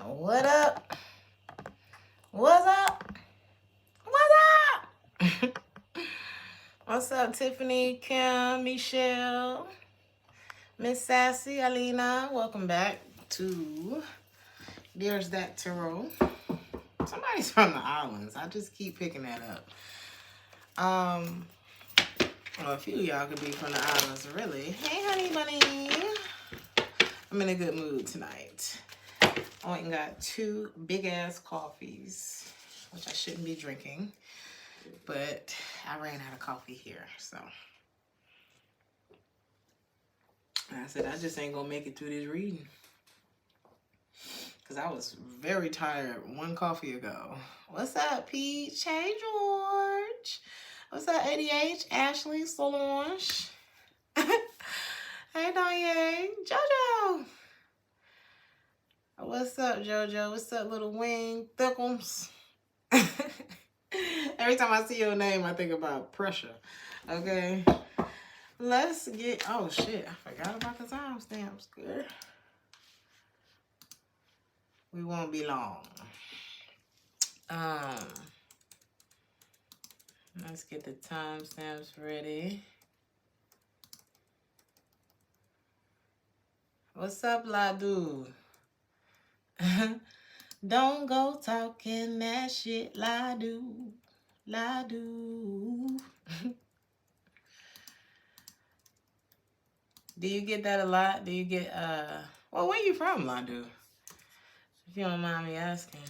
What up? What's up? What's up? What's up, Tiffany, Kim, Michelle, Miss Sassy, Alina? Welcome back to Theresthattarot. Somebody's from the islands. I just keep picking that up. Well, a few of y'all could be from the islands, really. Hey, honey bunny. I'm in a good mood tonight. I went and got 2 big-ass coffees, which I shouldn't be drinking, but I ran out of coffee here, so. And I said, I just ain't gonna make it through this reading. Because I was very tired 1 coffee ago. What's up, Peach? Hey, George. What's up, ADH? Ashley, Solange. Hey, Danye. JoJo. What's up, JoJo? What's up, little Wing Thickums? Every time I see your name, I think about pressure. Okay. Let's get... Oh, shit. I forgot about the timestamps, girl. We won't be long. Let's get the timestamps ready. What's up, Ladu? Don't go talking that shit, Ladu. Ladu. Do you get that a lot? Do you get, well, where you from, Ladu? If you don't mind me asking.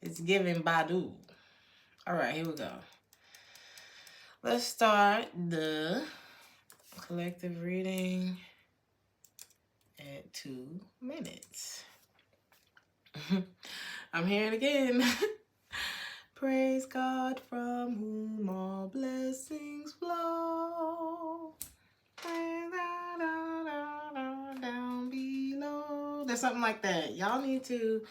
It's giving Badu. All right, here we go. Let's start the collective reading at 2 minutes. I'm hearing again. Praise God from whom all blessings flow. Down below. There's something like that. Y'all need to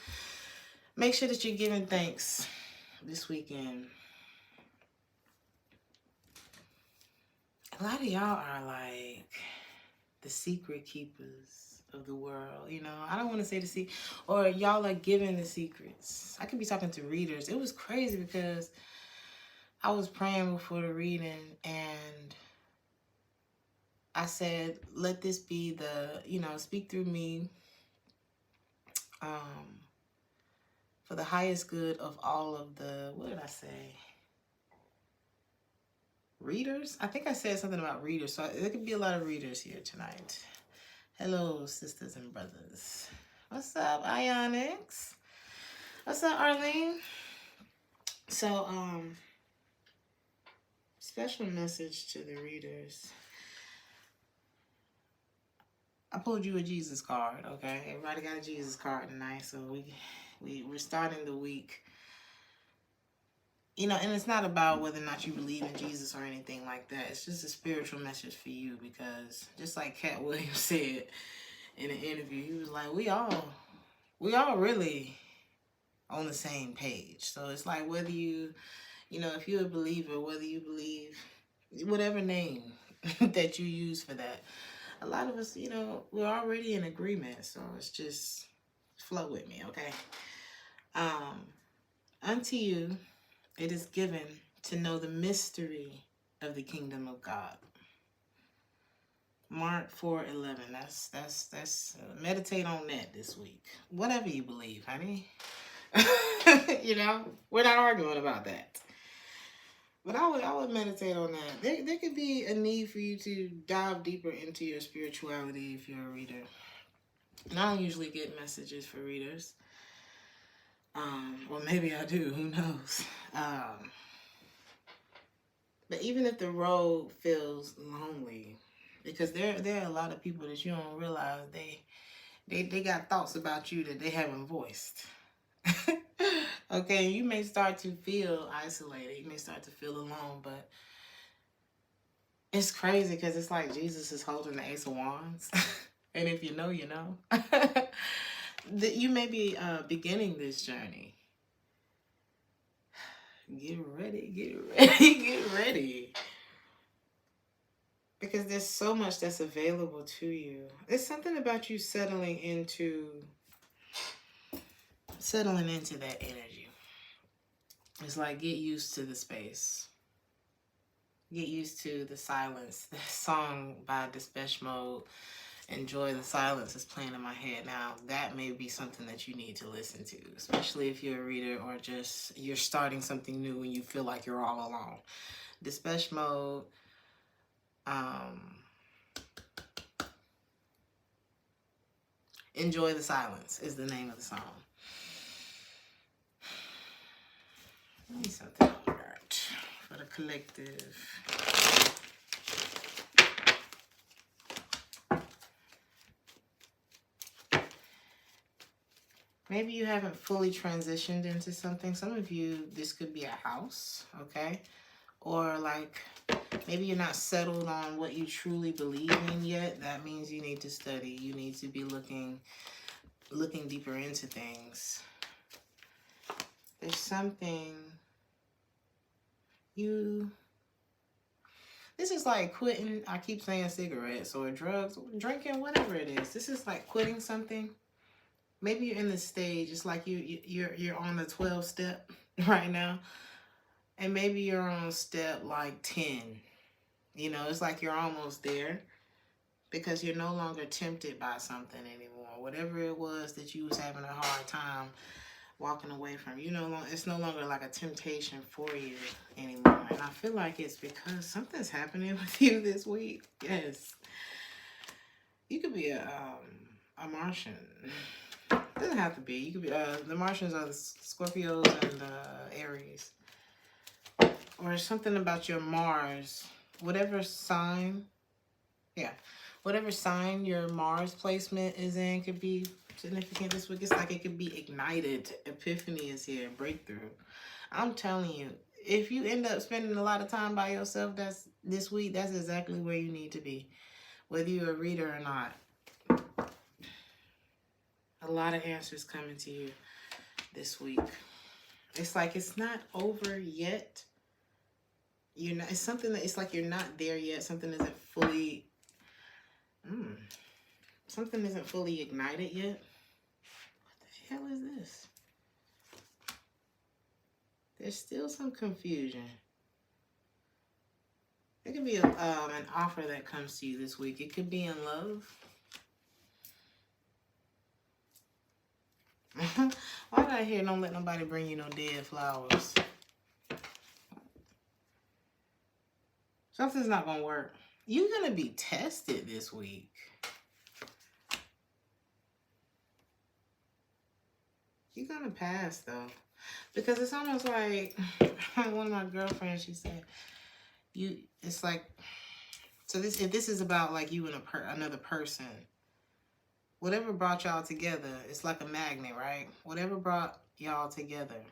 make sure that you're giving thanks this weekend. A lot of y'all are like the secret keepers of the world, you know. I don't want to say the secret, or y'all are giving the secrets. I could be talking to readers. It was crazy because I was praying before the reading and I said, let this be the, you know, speak through me for the highest good of all of the, what did I say? Readers? I think I said something about readers, so there could be a lot of readers here tonight. Hello, sisters and brothers. What's up, Ionics? What's up, Arlene? So, special message to the readers. I pulled you a Jesus card, okay? Everybody got a Jesus card tonight, so we're starting the week. You know, and it's not about whether or not you believe in Jesus or anything like that. It's just a spiritual message for you because just like Cat Williams said in an interview, he was like, we all really on the same page. So it's like whether you know, if you're a believer, whether you believe whatever name that you use for that, a lot of us, you know, we're already in agreement. So it's just flow with me, okay? Unto you, it is given to know the mystery of the kingdom of God. Mark 4:11. That's meditate on that this week. Whatever you believe, honey. You know, we're not arguing about that. But I would meditate on that. There could be a need for you to dive deeper into your spirituality if you're a reader. And I don't usually get messages for readers. Or maybe I do, who knows? But even if the road feels lonely, because there are a lot of people that you don't realize they got thoughts about you that they haven't voiced. Okay, you may start to feel isolated. You may start to feel alone, but it's crazy because it's like Jesus is holding the Ace of Wands. And if you know, you know. That you may be beginning this journey. Get ready, get ready, get ready. Because there's so much that's available to you. It's something about you settling into that energy. It's like, get used to the space. Get used to the silence. The song by Depeche Mode, Enjoy the Silence, is playing in my head now. That may be something that you need to listen to, especially if you're a reader or just you're starting something new and you feel like you're all alone. Depeche Mode, Enjoy the Silence is the name of the song. Let me something on that for the collective. Maybe you haven't fully transitioned into something. Some of you, this could be a house, okay? Or like, maybe you're not settled on what you truly believe in yet. That means you need to study. You need to be looking deeper into things. There's something this is like quitting. I keep saying cigarettes or drugs, drinking, whatever it is. This is like quitting something. Maybe you're in the stage. It's like you're on the 12th step right now. And maybe you're on step like 10. You know, it's like you're almost there because you're no longer tempted by something anymore. Whatever it was that you was having a hard time walking away from, it's no longer like a temptation for you anymore. And I feel like it's because something's happening with you this week. Yes. You could be a Martian. It doesn't have to be. You could be the Martians are the Scorpios and Aries. Or something about your Mars, whatever sign your Mars placement is in could be significant this week. It's like it could be ignited. Epiphany is here, breakthrough. I'm telling you, if you end up spending a lot of time by yourself this week, that's exactly where you need to be, whether you're a reader or not. A lot of answers coming to you this week. It's like it's not over yet. It's something that it's like you're not there yet. Something isn't fully ignited yet. What the hell is this? There's still some confusion. It could be an offer that comes to you this week. It could be in love. Why did I hear don't let nobody bring you no dead flowers? Something's not going to work. You're going to be tested this week. You're going to pass, though. Because it's almost like one of my girlfriends, she said, it's like, so if this is about like you and another person, whatever brought y'all together, it's like a magnet, right? Whatever brought y'all together.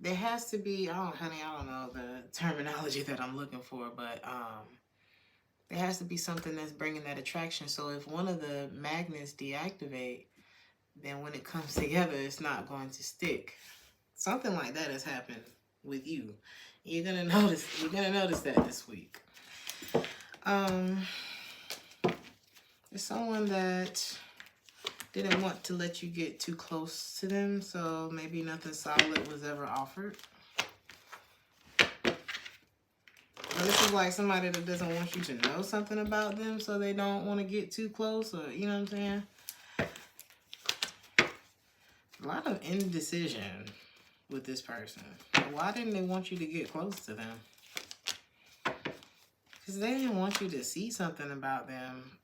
There has to be, I don't know the terminology that I'm looking for, but there has to be something that's bringing that attraction. So if one of the magnets deactivate, then when it comes together, it's not going to stick. Something like that has happened with you. You're gonna notice that this week. There's someone that didn't want to let you get too close to them, so maybe nothing solid was ever offered. Or this is like somebody that doesn't want you to know something about them, so they don't want to get too close, or you know what I'm saying? A lot of indecision with this person. Why didn't they want you to get close to them? Because they didn't want you to see something about them.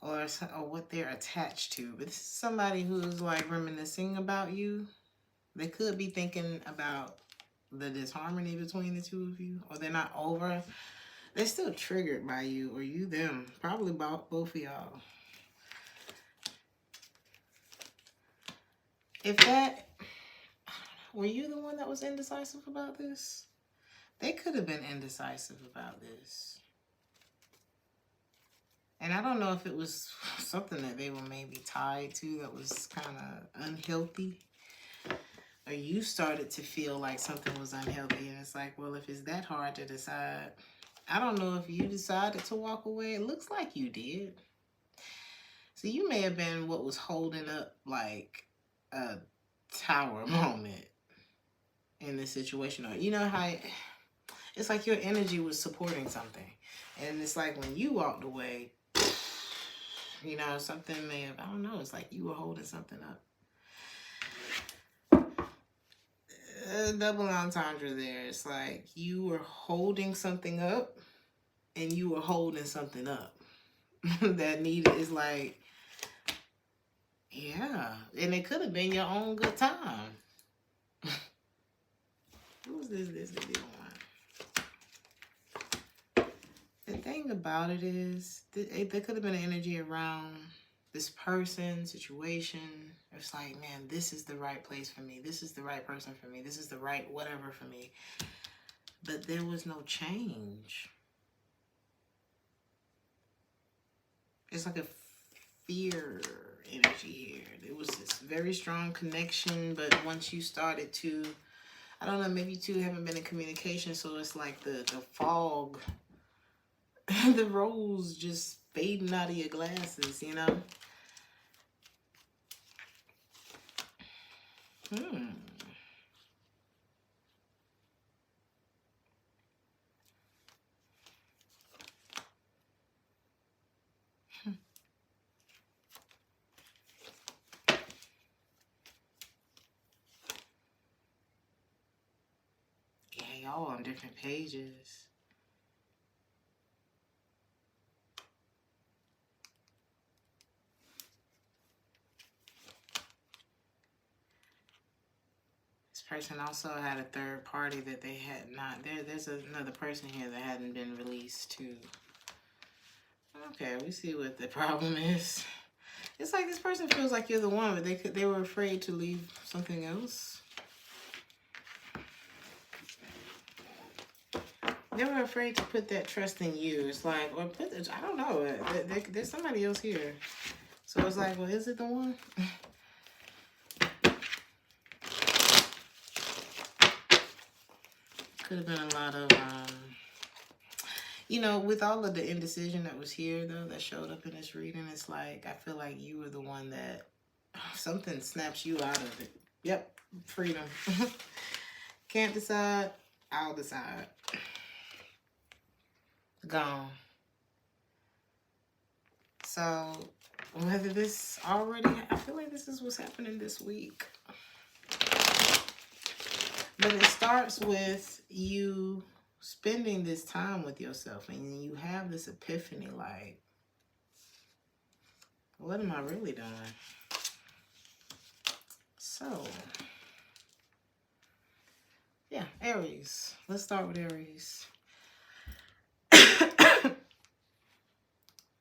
Or what they're attached to. But this is somebody who's like reminiscing about you. They could be thinking about the disharmony between the two of you. Or they're not over. They're still triggered by you. Or you them. Probably both of y'all. Were you the one that was indecisive about this? They could have been indecisive about this. And I don't know if it was something that they were maybe tied to that was kind of unhealthy. or you started to feel like something was unhealthy, and it's like, well, if it's that hard to decide, I don't know if you decided to walk away. It looks like you did. So you may have been what was holding up like a tower moment in this situation. Or you know how it's like your energy was supporting something, and it's like when you walked away, you know, something may have, I don't know, it's like you were holding something up. Double entendre there. It's like you were holding something up and you were holding something up that needed, is like, yeah, and it could have been your own good time. Who's this video on? The thing about it is, there could have been an energy around this person, situation. It's like, man, this is the right place for me. This is the right person for me. This is the right whatever for me. But there was no change. It's like a fear energy here. There was this very strong connection, but once you started to, I don't know, maybe you two haven't been in communication, so it's like the fog, the rose just fading out of your glasses, you know? Yeah, y'all on different pages. This person also had a third party that they had not. There's another person here that hadn't been released too. Okay, we see what the problem is. It's like this person feels like you're the one, but they were afraid to leave something else. They were afraid to put that trust in you. It's like, or put the, I don't know. There's somebody else here. So it's like, well, is it the one? Could have been a lot of, you know, with all of the indecision that was here, though, that showed up in this reading, it's like, I feel like you were the one that, something snaps you out of it. Yep, freedom. Can't decide, I'll decide. Gone. So, whether this already, I feel like this is what's happening this week. But it starts with you spending this time with yourself, and you have this epiphany like, what am I really doing? So, yeah, Aries. Let's start with Aries.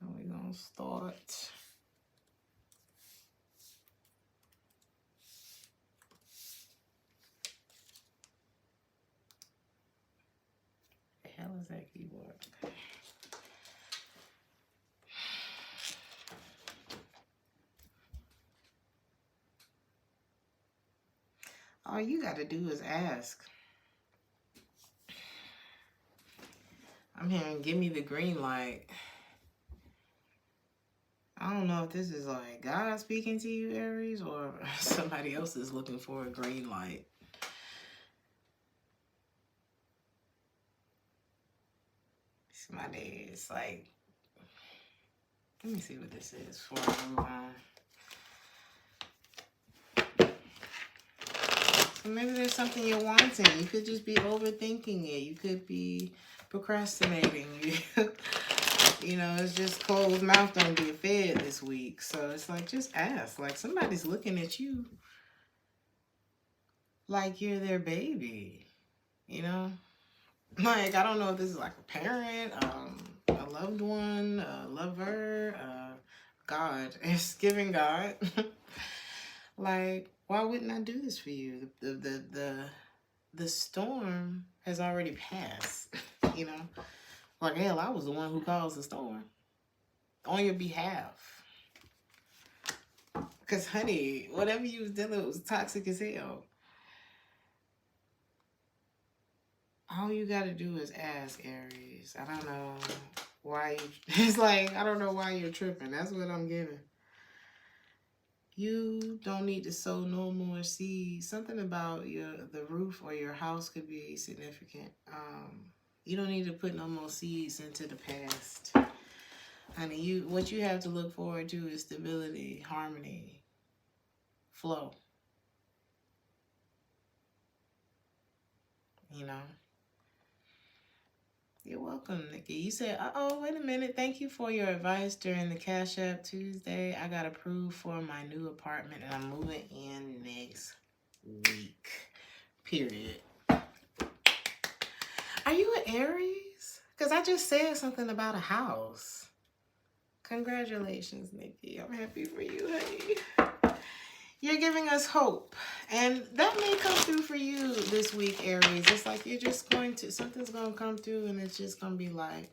We're going to start. The hell is that keyboard? Okay. All you got to do is ask. I'm hearing, give me the green light. I don't know if this is like God speaking to you, Aries, or somebody else is looking for a green light. Somebody is like, let me see what this is before I move on. So maybe there's something you're wanting. You could just be overthinking it. You could be procrastinating. You know, it's just closed mouth don't get fed this week. So it's like, just ask. Like, somebody's looking at you like you're their baby. You know? Like, I don't know if this is like a parent, a loved one, a lover, God. It's giving God. Like, why wouldn't I do this for you? The storm has already passed. You know? Like, hell, I was the one who caused the storm on your behalf. Because, honey, whatever you was dealing with was toxic as hell. All you got to do is ask, Aries. I don't know why you... It's like, I don't know why you're tripping. That's what I'm getting. You don't need to sow no more seeds. Something about the roof or your house could be significant. You don't need to put no more seeds into the past. Honey, what you have to look forward to is stability, harmony, flow. You know? You're welcome, Nikki. You said, uh-oh, wait a minute. Thank you for your advice during the Cash App Tuesday. I got approved for my new apartment and I'm moving in next week. Period. Are you an Aries? Because I just said something about a house. Congratulations, Nikki. I'm happy for you, honey. You're giving us hope. And that may come through for you this week, Aries. It's like you're just going to, something's going to come through and it's just going to be like,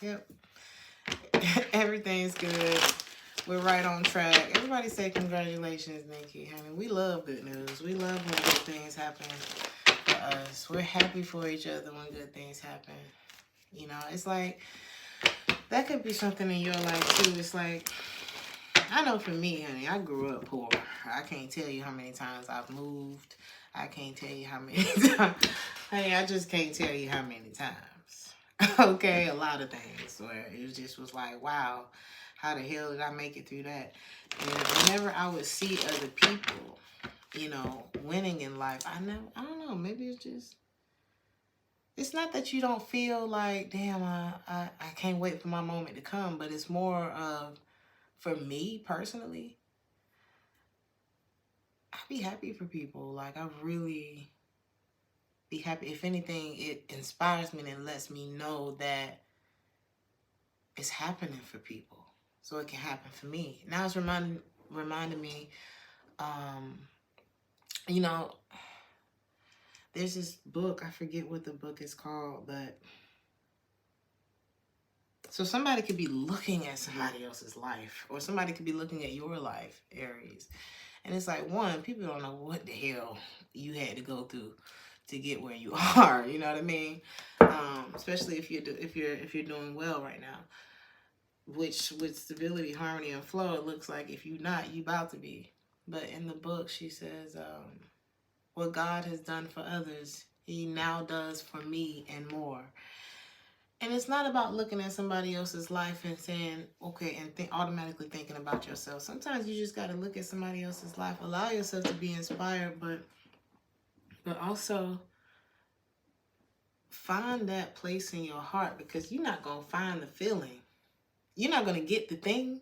yep, everything's good. We're right on track. Everybody say congratulations, Nikki, honey. We love good news. We love when good things happen for us. We're happy for each other when good things happen. You know, it's like, that could be something in your life too. It's like, I know for me, honey, I grew up poor. I can't tell you how many times I've moved. I can't tell you how many times. Honey, I just can't tell you how many times. Okay, a lot of things where it just was like, wow, how the hell did I make it through that? And whenever I would see other people, you know, winning in life, I don't know, maybe it's just, it's not that you don't feel like, damn, I can't wait for my moment to come, but it's more of, for me personally, I'd be happy for people. Like, I really be happy. If anything, it inspires me and lets me know that it's happening for people. So it can happen for me. Now it's reminding me, you know, there's this book, I forget what the book is called, but so somebody could be looking at somebody else's life, or somebody could be looking at your life, Aries. And it's like, one, people don't know what the hell you had to go through to get where you are. You know what I mean? Especially if you're doing well right now. Which with stability, harmony, and flow, it looks like if you're not, you about to be. But in the book, she says, what God has done for others, He now does for me and more. And it's not about looking at somebody else's life and saying, okay, and automatically thinking about yourself. Sometimes you just got to look at somebody else's life, allow yourself to be inspired, but also find that place in your heart, because you're not going to find the feeling. You're not going to get the thing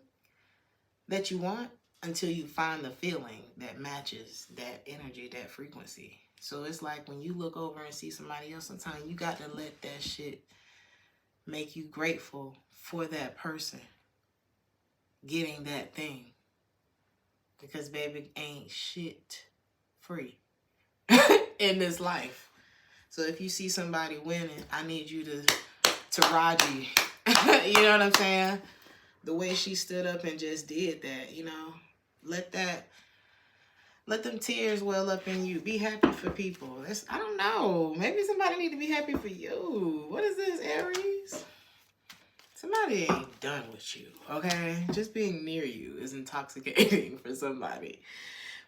that you want until you find the feeling that matches that energy, that frequency. So it's like when you look over and see somebody else, sometimes you got to let that shit make you grateful for that person getting that thing. Because, baby, ain't shit free in this life. So if you see somebody winning, I need you to Raji. You know what I'm saying? The way she stood up and just did that, you know. Let them tears well up in you. Be happy for people. I don't know. Maybe somebody need to be happy for you. What is this, Aries? Somebody ain't done with you, okay? Just being near you is intoxicating for somebody.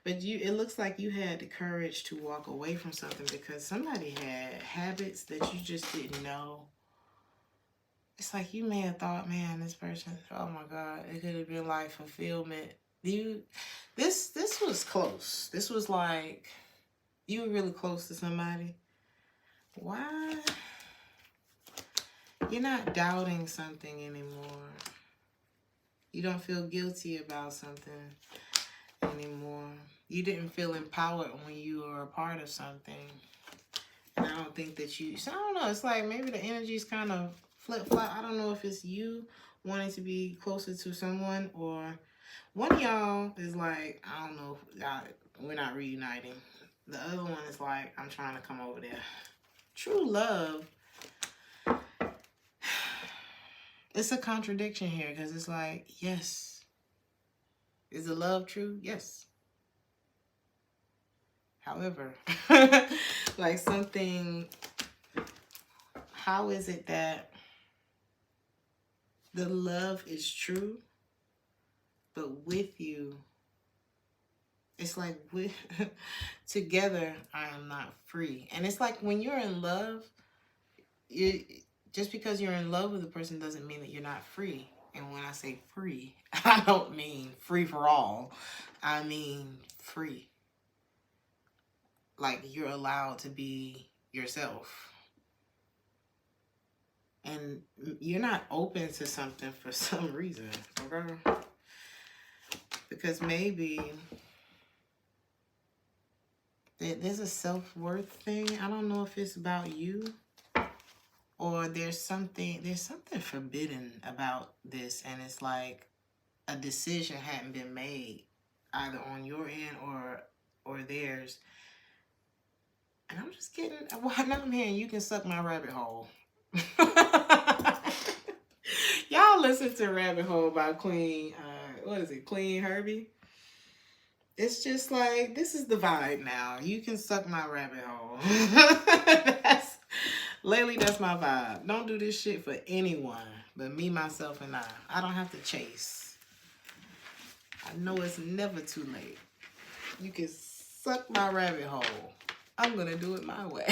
But it looks like you had the courage to walk away from something because somebody had habits that you just didn't know. It's like you may have thought, man, this person, oh my God, it could have been like fulfillment. This was close. This was like, you were really close to somebody. Why? You're not doubting something anymore. You don't feel guilty about something anymore. You didn't feel empowered when you were a part of something. And I don't think that so I don't know. It's like maybe the energy's kind of flip-flop. I don't know if it's you wanting to be closer to someone, or one of y'all is like, I don't know, we're not reuniting. The other one is like, I'm trying to come over there. True love. It's a contradiction here because it's like, yes. Is the love true? Yes. However, like something how is it that the love is true, but with you, it's like together I am not free. And it's like when you're in love, just because you're in love with a person doesn't mean that you're not free. And when I say free, I don't mean free for all. I mean free. Like you're allowed to be yourself. And you're not open to something for some reason, okay? Because maybe there's a self-worth thing. I don't know if it's about you or there's something forbidden about this, and it's like a decision hadn't been made either on your end or theirs. And I'm just getting, well, now I'm hearing you can suck my rabbit hole. Y'all listen to Rabbit Hole by Queen, Queen Herbie? It's just like, this is the vibe now. You can suck my rabbit hole. Lately, that's my vibe. Don't do this shit for anyone but me, myself, and I. I don't have to chase. I know it's never too late. You can suck my rabbit hole. I'm going to do it my way.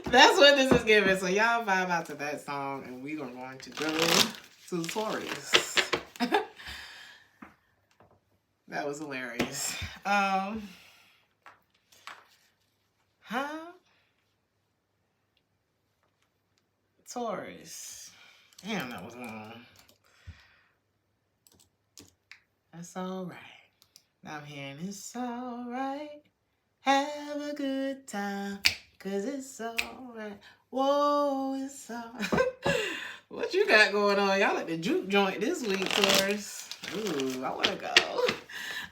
That's what this is giving. So y'all vibe out to that song, and we are going to go to Taurus. That was hilarious. Taurus. Damn, that was long. That's all right. Now I'm hearing it's all right. Have a good time, 'cause it's all right. Whoa, it's all right. What you got going on? Y'all at the juke joint this week, Taurus. Ooh, I want to go.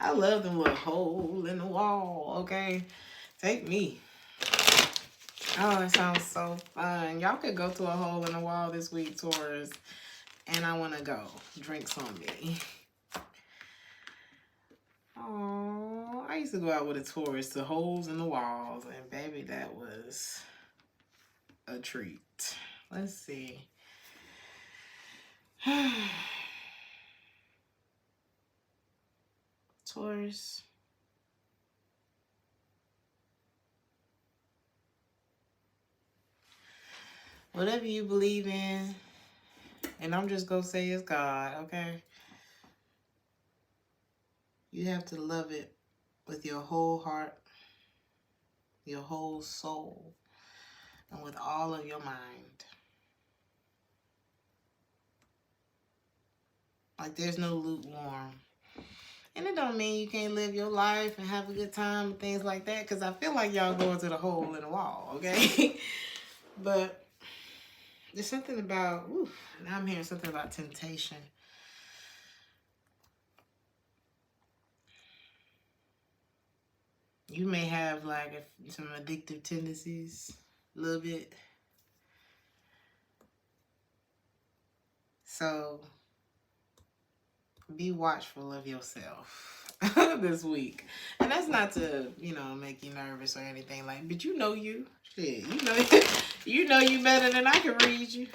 I love them little hole in the wall, okay? Take me. Oh, it sounds so fun. Y'all could go to a hole in the wall this week, Taurus. And I want to go. Drinks on me. Oh, I used to go out with a Taurus to holes in the walls. And baby, that was a treat. Let's see. Taurus. Whatever you believe in, and I'm just going to say it's God, okay? You have to love it with your whole heart, your whole soul, and with all of your mind. Like, there's no lukewarm. And it don't mean you can't live your life and have a good time and things like that, because I feel like y'all going to the hole in the wall, okay? But there's something about, now I'm hearing something about temptation. You may have like some addictive tendencies, a little bit. So be watchful of yourself this week. And that's not to, make you nervous or anything like, but you know you. Shit, you know you better than I can read you.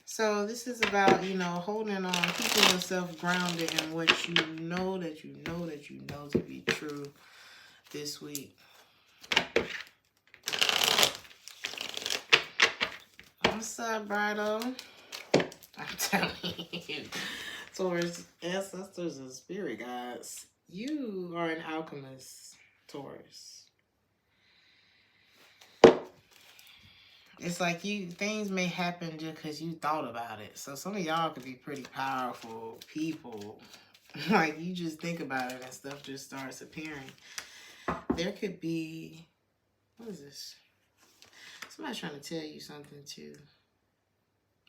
So this is about, holding on, keeping yourself grounded in what you know that you know that you know to be true this week. What's up, Brido? I'm telling you, Taurus, ancestors and spirit guides, you are an alchemist, Taurus. It's like things may happen just because you thought about it. So some of y'all could be pretty powerful people. Like, you just think about it and stuff just starts appearing. There could be, what is this? Somebody's trying to tell you something too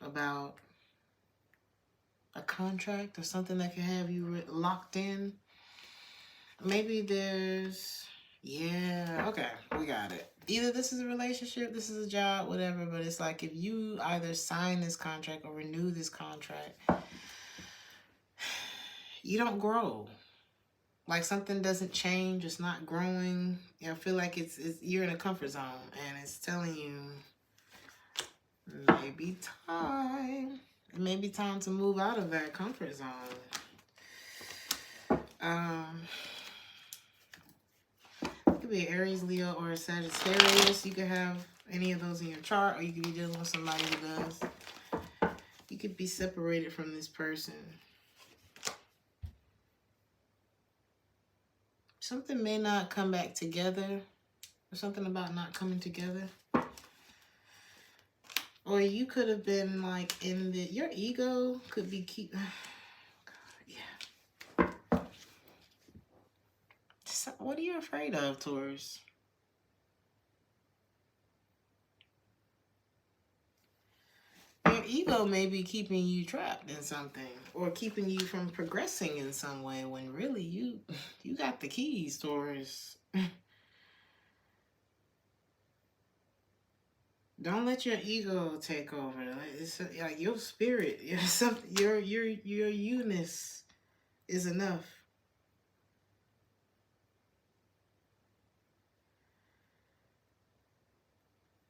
about a contract or something that can have you locked in. Maybe there's, okay, we got it. Either this is a relationship, this is a job, whatever, but it's like if you either sign this contract or renew this contract, you don't grow. Like something doesn't change, it's not growing. I feel like it's you're in a comfort zone and it's telling you Maybe time. It may be time to move out of that comfort zone. It could be Aries, Leo, or Sagittarius. You could have any of those in your chart, or you could be dealing with somebody who does. You could be separated from this person. Something may not come back together. Or something about not coming together. Or you could have been like in the... Your ego could be keep... God, yeah. So what are you afraid of, Taurus? Your ego may be keeping you trapped in something. Or keeping you from progressing in some way. When really you got the keys, Taurus. Don't let your ego take over. It's like your spirit, your you-ness is enough.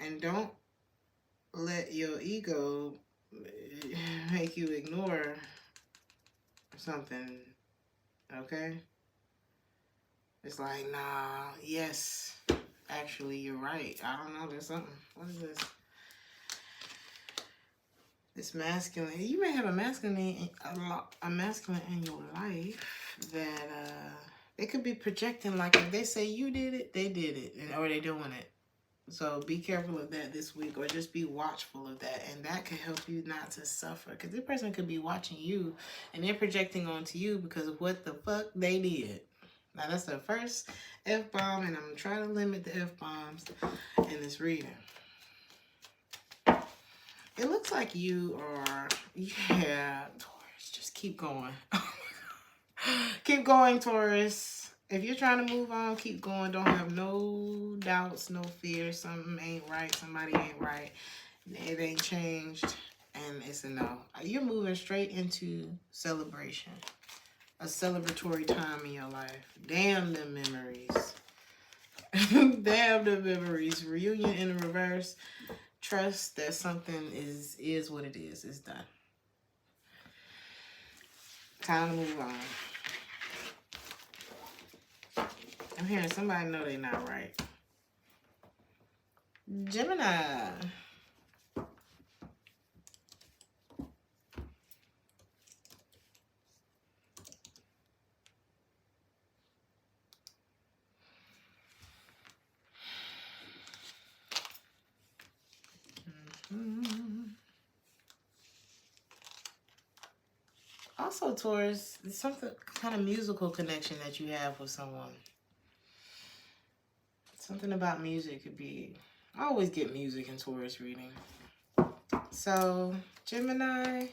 And don't let your ego make you ignore something. Okay? It's like, nah, yes. Actually, you're right. I don't know. There's something. What is this? This masculine. You may have a masculine in your life that they could be projecting, like if they say you did it, they did it, or they're doing it. So be careful of that this week, or just be watchful of that, and that can help you not to suffer. Because this person could be watching you, and they're projecting onto you because of what the fuck they did. Now that's the first F-bomb, and I'm trying to limit the F-bombs in this reading. It looks like you are, yeah, Taurus, just keep going. Keep going, Taurus. If you're trying to move on, keep going. Don't have no doubts, no fear. Something ain't right. Somebody ain't right. It ain't changed. And it's a no. You're moving straight into celebration. A celebratory time in your life. Damn them memories. Damn the memories. Reunion in the reverse. Trust that something is what it is. It's done. Time to move on. I'm hearing somebody know they're not right. Gemini. Also, Taurus, there's something kind of musical connection that you have with someone. Something about music could be... I always get music in Taurus reading. So, Gemini.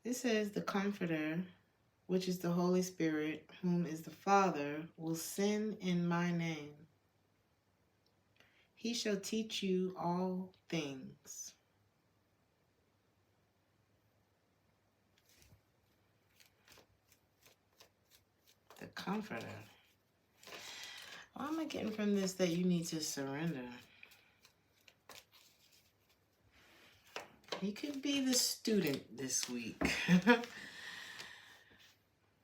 This says the Comforter, which is the Holy Spirit, whom is the Father, will send in my name. He shall teach you all things. The Comforter. What am I getting from this that you need to surrender? You could be the student this week.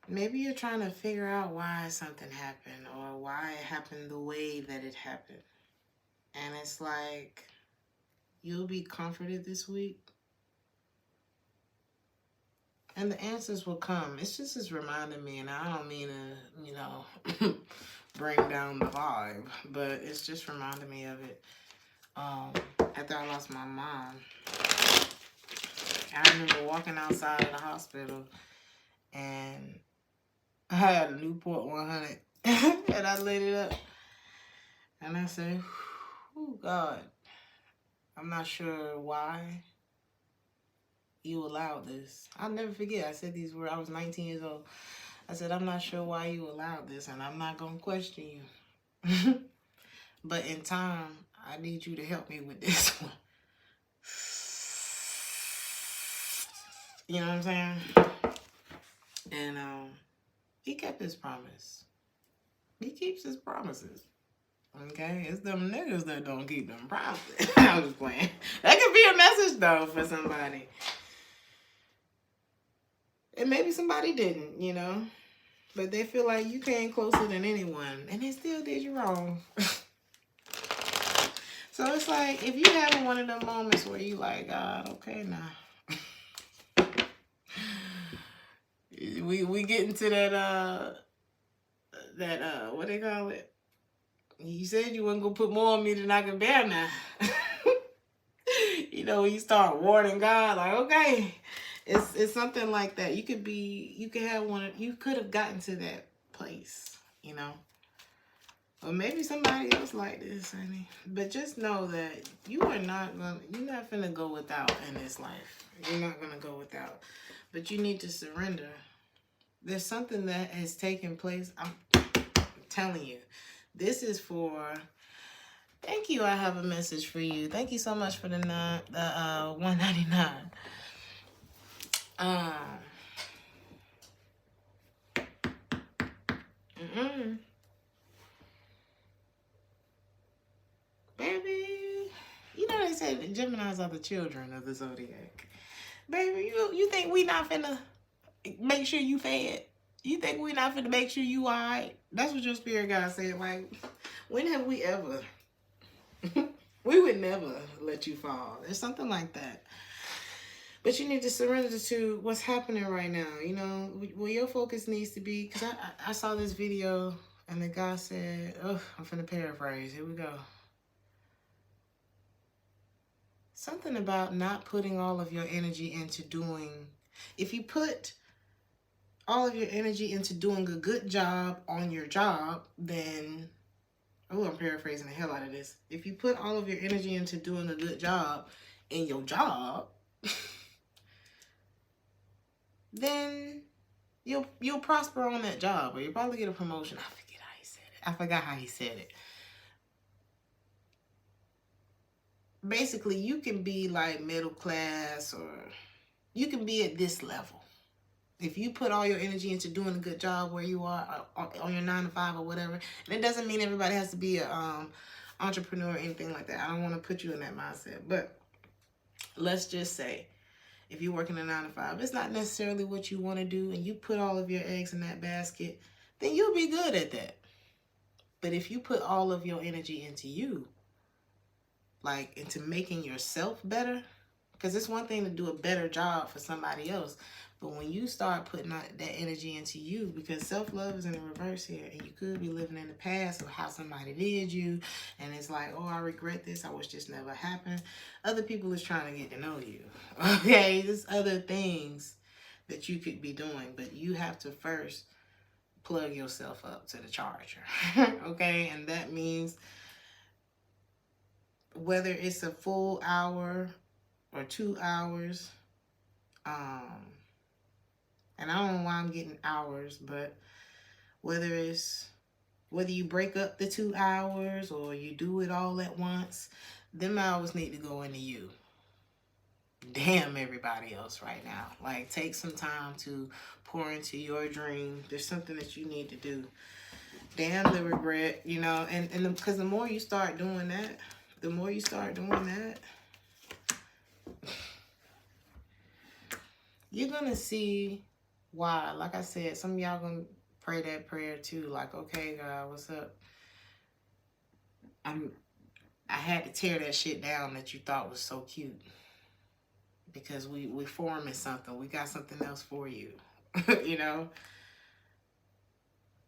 Maybe you're trying to figure out why something happened or why it happened the way that it happened. And it's like, you'll be comforted this week. And the answers will come. It's just reminding me, and I don't mean to, bring down the vibe, but it's just reminding me of it. After I lost my mom, I remember walking outside of the hospital, and I had a Newport 100, and I lit it up, and I said, oh, God, I'm not sure why you allowed this. I'll never forget. I said these words. I was 19 years old. I said, I'm not sure why you allowed this, and I'm not going to question you. But in time, I need you to help me with this one. You know what I'm saying? And he kept his promise. He keeps his promises. Okay? It's them niggas that don't keep them promises. I'm just playing. That could be a message, though, for somebody. And maybe somebody didn't, you know? But they feel like you came closer than anyone. And they still did you wrong. So it's like, if you having one of them moments where you like, God, okay, now. we get into that, what they call it? You said you wasn't going to put more on me than I can bear now. You know, when you start warning God, like, okay. It's something like that. You could have gotten to that place, you know. Or maybe somebody else like this, honey. But just know that you're not finna go without in this life. You're not gonna go without. But you need to surrender. There's something that has taken place. I'm telling you. This is for... Thank you. I have a message for you. Thank you so much for the $1.99. Baby, you know they say that Geminis are the children of the zodiac. Baby, you think we not finna make sure you fed? You think we not finna make sure you alright? That's what your spirit guide said. Like, when have we ever? We would never let you fall. There's something like that. But you need to surrender to what's happening right now. You know, where your focus needs to be. Because I saw this video and the guy said, oh, I'm finna paraphrase. Here we go. Something about not putting all of your energy into doing... If you put all of your energy into doing a good job on your job, then... Oh, I'm paraphrasing the hell out of this. If you put all of your energy into doing a good job in your job... then you'll prosper on that job, or you'll probably get a promotion. I forget how he said it. I forgot how he said it. Basically, you can be like middle class, or you can be at this level. If you put all your energy into doing a good job where you are on your 9 to 5 or whatever, and it doesn't mean everybody has to be a entrepreneur or anything like that. I don't want to put you in that mindset, but let's just say, if you're working a 9 to 5, it's not necessarily what you want to do, and you put all of your eggs in that basket, then you'll be good at that. But if you put all of your energy into you, like into making yourself better, because it's one thing to do a better job for somebody else, but when you start putting that energy into you, because self-love is in the reverse here, and you could be living in the past of how somebody did you, and it's like, oh, I regret this, I wish this never happened. Other people is trying to get to know you. Okay, there's other things that you could be doing, but you have to first plug yourself up to the charger. Okay, and that means whether it's a full hour or 2 hours, and I don't know why I'm getting hours, but whether you break up the 2 hours or you do it all at once, them hours need to go into you. Damn everybody else right now. Like, take some time to pour into your dream. There's something that you need to do. Damn the regret, you know, and because the more you start doing that, you're going to see why. Like I said, some of y'all going to pray that prayer too. Like, okay, God, what's up? I had to tear that shit down that you thought was so cute. Because we forming something. We got something else for you. You know?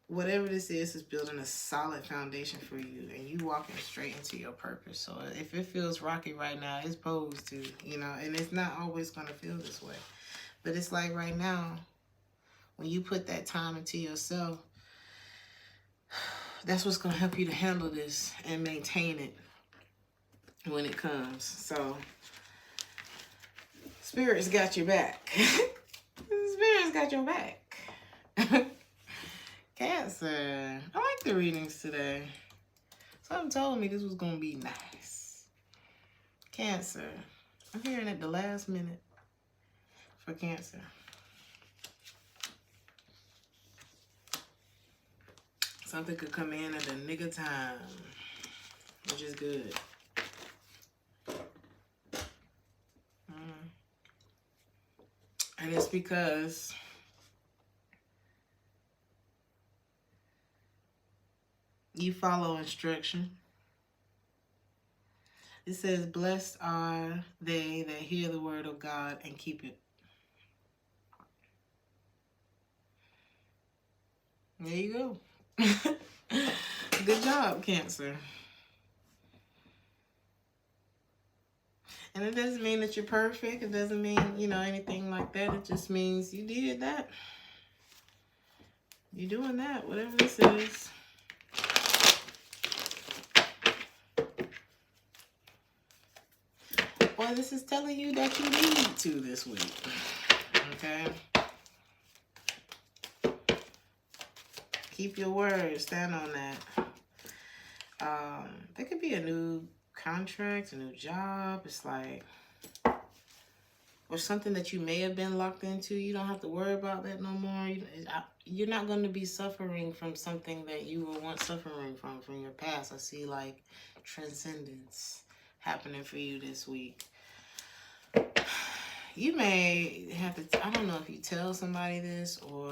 Whatever this is building a solid foundation for you, and you walking straight into your purpose. So if it feels rocky right now, it's supposed to, you know, and it's not always going to feel this way. But it's like right now, when you put that time into yourself, that's what's going to help you to handle this and maintain it when it comes. So, Spirit's got your back. Spirit's got your back. Cancer. I like the readings today. So Something told me this was going to be nice. Cancer. I'm hearing at the last minute for Cancer. Something could come in at the nick of time, which is good. And it's because you follow instruction. It says, blessed are they that hear the word of God and keep it. There you go. Good job, Cancer. And it doesn't mean that you're perfect. It doesn't mean, you know, anything like that. It just means you did that. You're doing that, whatever this is. Well, this is telling you that you need to this week. Okay? Keep your word. Stand on that. There could be a new contract, a new job. It's like, or something that you may have been locked into. You don't have to worry about that no more. You're not going to be suffering from something that you were once suffering from your past. I see like transcendence happening for you this week. You may have to, I don't know if you tell somebody this or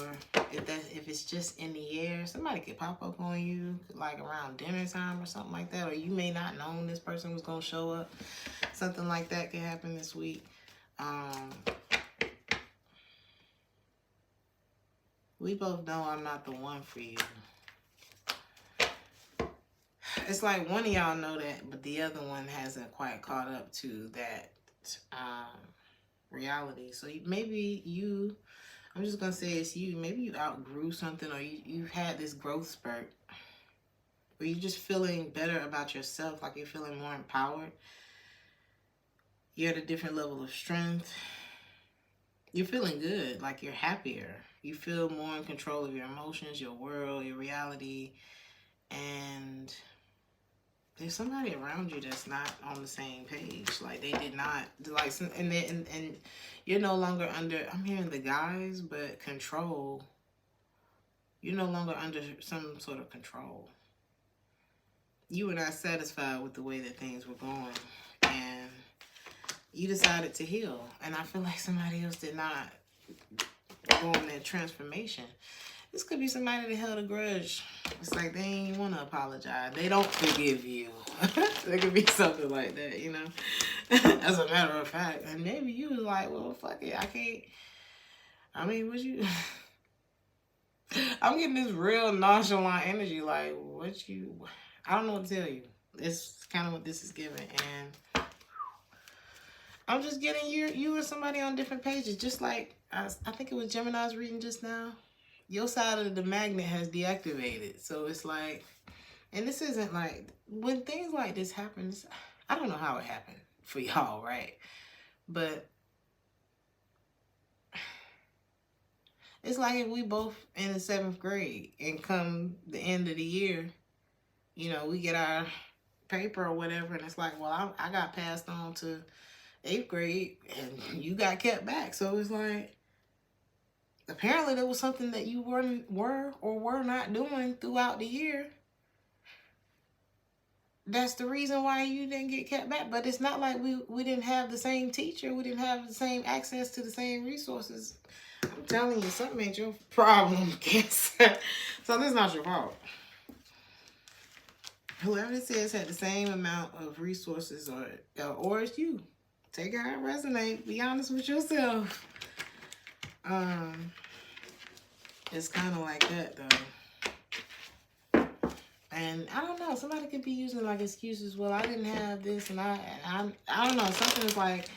if it's just in the air. Somebody could pop up on you like around dinner time or something like that. Or you may not know this person was going to show up. Something like that could happen this week. We both know I'm not the one for you. It's like one of y'all know that, but the other one hasn't quite caught up to that reality. So maybe you, I'm just going to say it's you. Maybe you outgrew something, or you've had this growth spurt where you're just feeling better about yourself, like you're feeling more empowered. You're at a different level of strength. You're feeling good, like you're happier. You feel more in control of your emotions, your world, your reality. And there's somebody around you that's not on the same page. Like they did not, like, and you're no longer under, I'm hearing the guys, but control. You're no longer under some sort of control. You were not satisfied with the way that things were going. And you decided to heal. And I feel like somebody else did not go on that transformation. This could be somebody that held a grudge. It's like they ain't want to apologize. They don't forgive you. There could be something like that, you know. As a matter of fact. And maybe you was like, well, fuck it. I can't. I mean, what you... I'm getting this real nonchalant energy. Like, what you... I don't know what to tell you. It's kind of what this is giving. And I'm just getting you and somebody on different pages. Just like, I think it was Gemini's reading just now. Your side of the magnet has deactivated. So it's like, and this isn't like, when things like this happens, I don't know how it happened for y'all, right? But it's like if we both in the 7th grade and come the end of the year, you know, we get our paper or whatever, and it's like, well, I got passed on to 8th grade and you got kept back. So it's like, apparently there was something that you were not doing throughout the year. That's the reason why you didn't get kept back. But it's not like we didn't have the same teacher. We didn't have the same access to the same resources. I'm telling you, something ain't your problem, Cancer. So this is not your fault. Whoever this is had the same amount of resources, or it's you. Take it how it resonates. Be honest with yourself. It's kind of like that, though. And I don't know. Somebody could be using like excuses. Well, I didn't have this, and I don't know. Something's like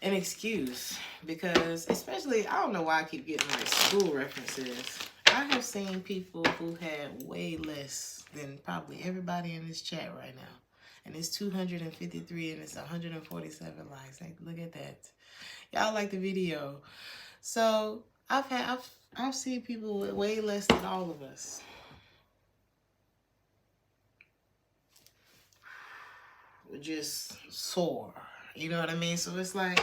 an excuse, because especially, I don't know why I keep getting like school references. I have seen people who had way less than probably everybody in this chat right now. And it's 253 and it's 147 likes. Like, look at that. Y'all like the video. So I've seen people with way less than all of us. would just soar. You know what I mean? So it's like,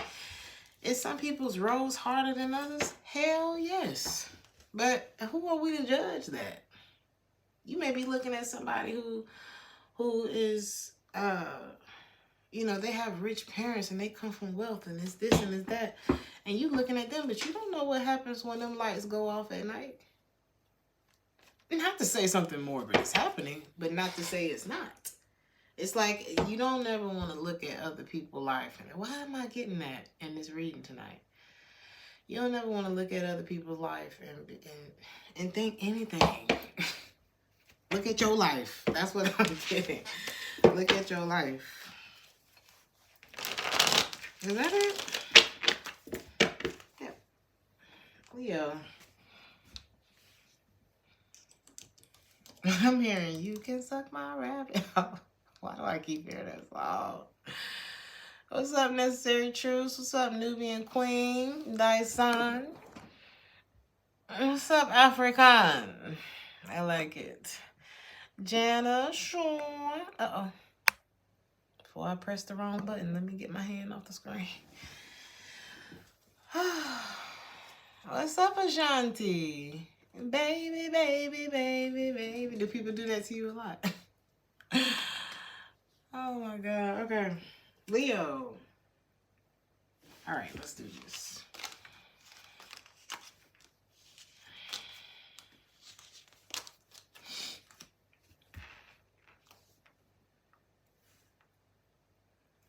is some people's roads harder than others? Hell yes. But who are we to judge that? You may be looking at somebody who is, you know, they have rich parents and they come from wealth and it's this and it's that. And you looking at them, but you don't know what happens when them lights go off at night. And not to say something morbid is happening, but not to say it's not. It's like you don't ever want to look at other people's life and why am I getting that in this reading tonight? You don't ever want to look at other people's life and think anything. Look at your life. That's what I'm getting. Look at your life. Is that it? Yep. Leo. I'm hearing you can suck my rabbit. Why do I keep hearing that song? What's up, Necessary Truths? What's up, Nubian Queen? Dyson. What's up, African? I like it. Jana, Sean. Uh-oh. Before I press the wrong button, let me get my hand off the screen. What's up, Ashanti? Baby, baby, baby, baby. Do people do that to you a lot? Oh my God. Okay. Leo. All right, let's do this.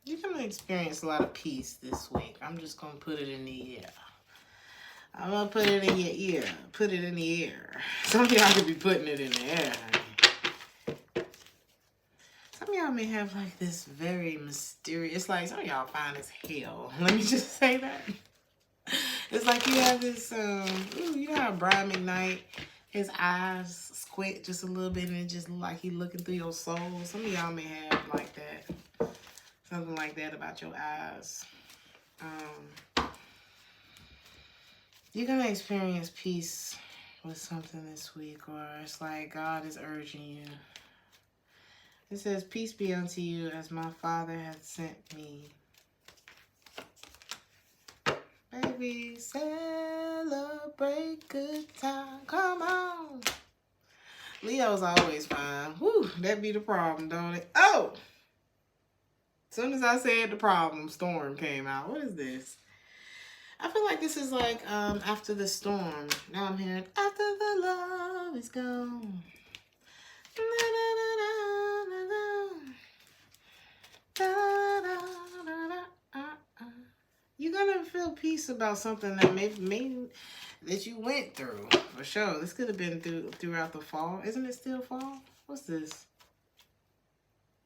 You're going to experience a lot of peace this week. I'm just going to put it in the air. I'm going to put it in your ear. Put it in the air. Some of y'all could be putting it in the air, honey. Some of y'all may have like this very mysterious, it's like some of y'all fine as hell. Let me just say that. It's like you have this, you know how Brian McKnight, his eyes squint just a little bit and it just look like he looking through your soul. Some of y'all may have like that. Something like that about your eyes. You're going to experience peace with something this week, or it's like God is urging you. It says, peace be unto you as my Father hath sent me. Baby, celebrate good time. Come on. Leo's always fine. Whew, that be the problem, don't it? Oh! As soon as I said the problem, storm came out. What is this? I feel like this is like after the storm. Now I'm hearing after the love is gone. You're gonna feel peace about something that maybe that you went through. For sure. This could have been throughout the fall. Isn't it still fall? What's this?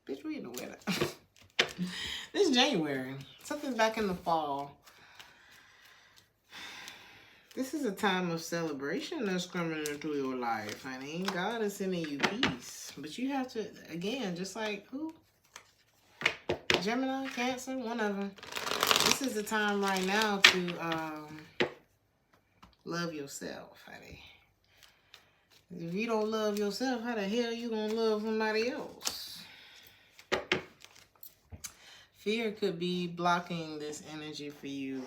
Bitch, we in the weather. This is January. Something back in the fall. This is a time of celebration that's coming into your life, honey. God is sending you peace. But you have to, again, just like who? Gemini, Cancer, one of them. This is the time right now to love yourself, honey. If you don't love yourself, how the hell you gonna love somebody else? Fear could be blocking this energy for you.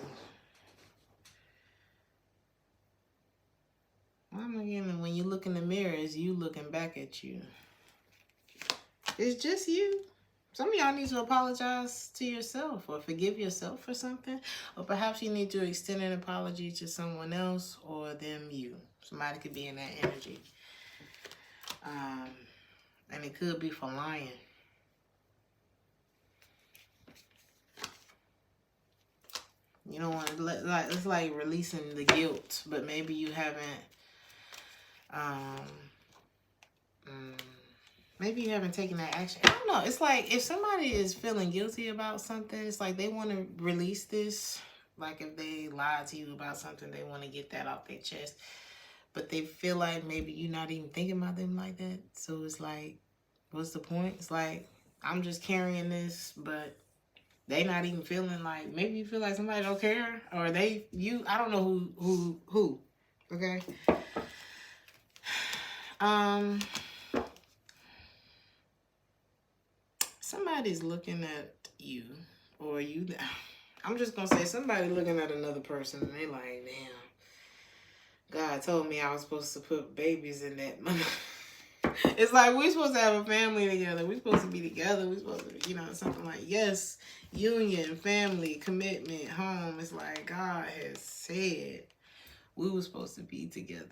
Again, when you look in the mirror, it's you looking back at you. It's just you. Some of y'all need to apologize to yourself or forgive yourself for something. Or perhaps you need to extend an apology to someone else or them you. Somebody could be in that energy. And it could be for lying. You don't want to it's like releasing the guilt, but maybe you haven't. Maybe you haven't taken that action. I don't know. It's like if somebody is feeling guilty about something, it's like they want to release this. Like if they lied to you about something, they want to get that off their chest. But they feel like maybe you're not even thinking about them like that. So it's like, what's the point? It's like, I'm just carrying this, but they not even feeling like, maybe you feel like somebody don't care. Or I don't know who. Okay? somebody's looking at you, or you, I'm just going to say somebody looking at another person and they like, damn, God told me I was supposed to put babies in that. It's like we're supposed to have a family together. We're supposed to be together. We're supposed to, you know, something like, yes, union, family, commitment, home. It's like God has said we were supposed to be together.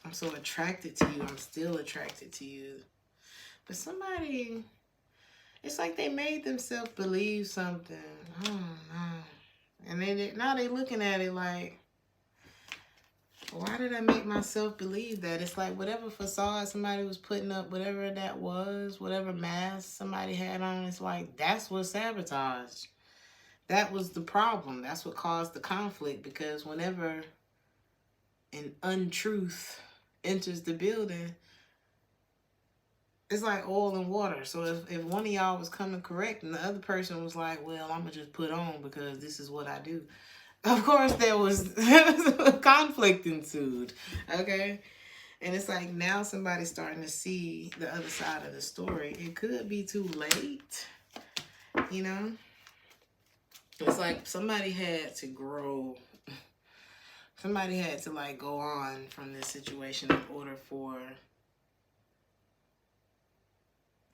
I'm so attracted to you. I'm still attracted to you. But somebody, it's like they made themselves believe something. I don't know. And now they looking at it like, why did I make myself believe that? It's like whatever facade somebody was putting up, whatever that was, whatever mask somebody had on, it's like that's what sabotaged. That was the problem. That's what caused the conflict, because whenever an untruth enters the building, it's like oil and water. So if one of y'all was coming correct and the other person was like, well, I'm going to just put on because this is what I do. Of course, there was conflict ensued, okay? And it's like now somebody's starting to see the other side of the story. It could be too late, you know? It's like somebody had to grow. Somebody had to, like, go on from this situation in order for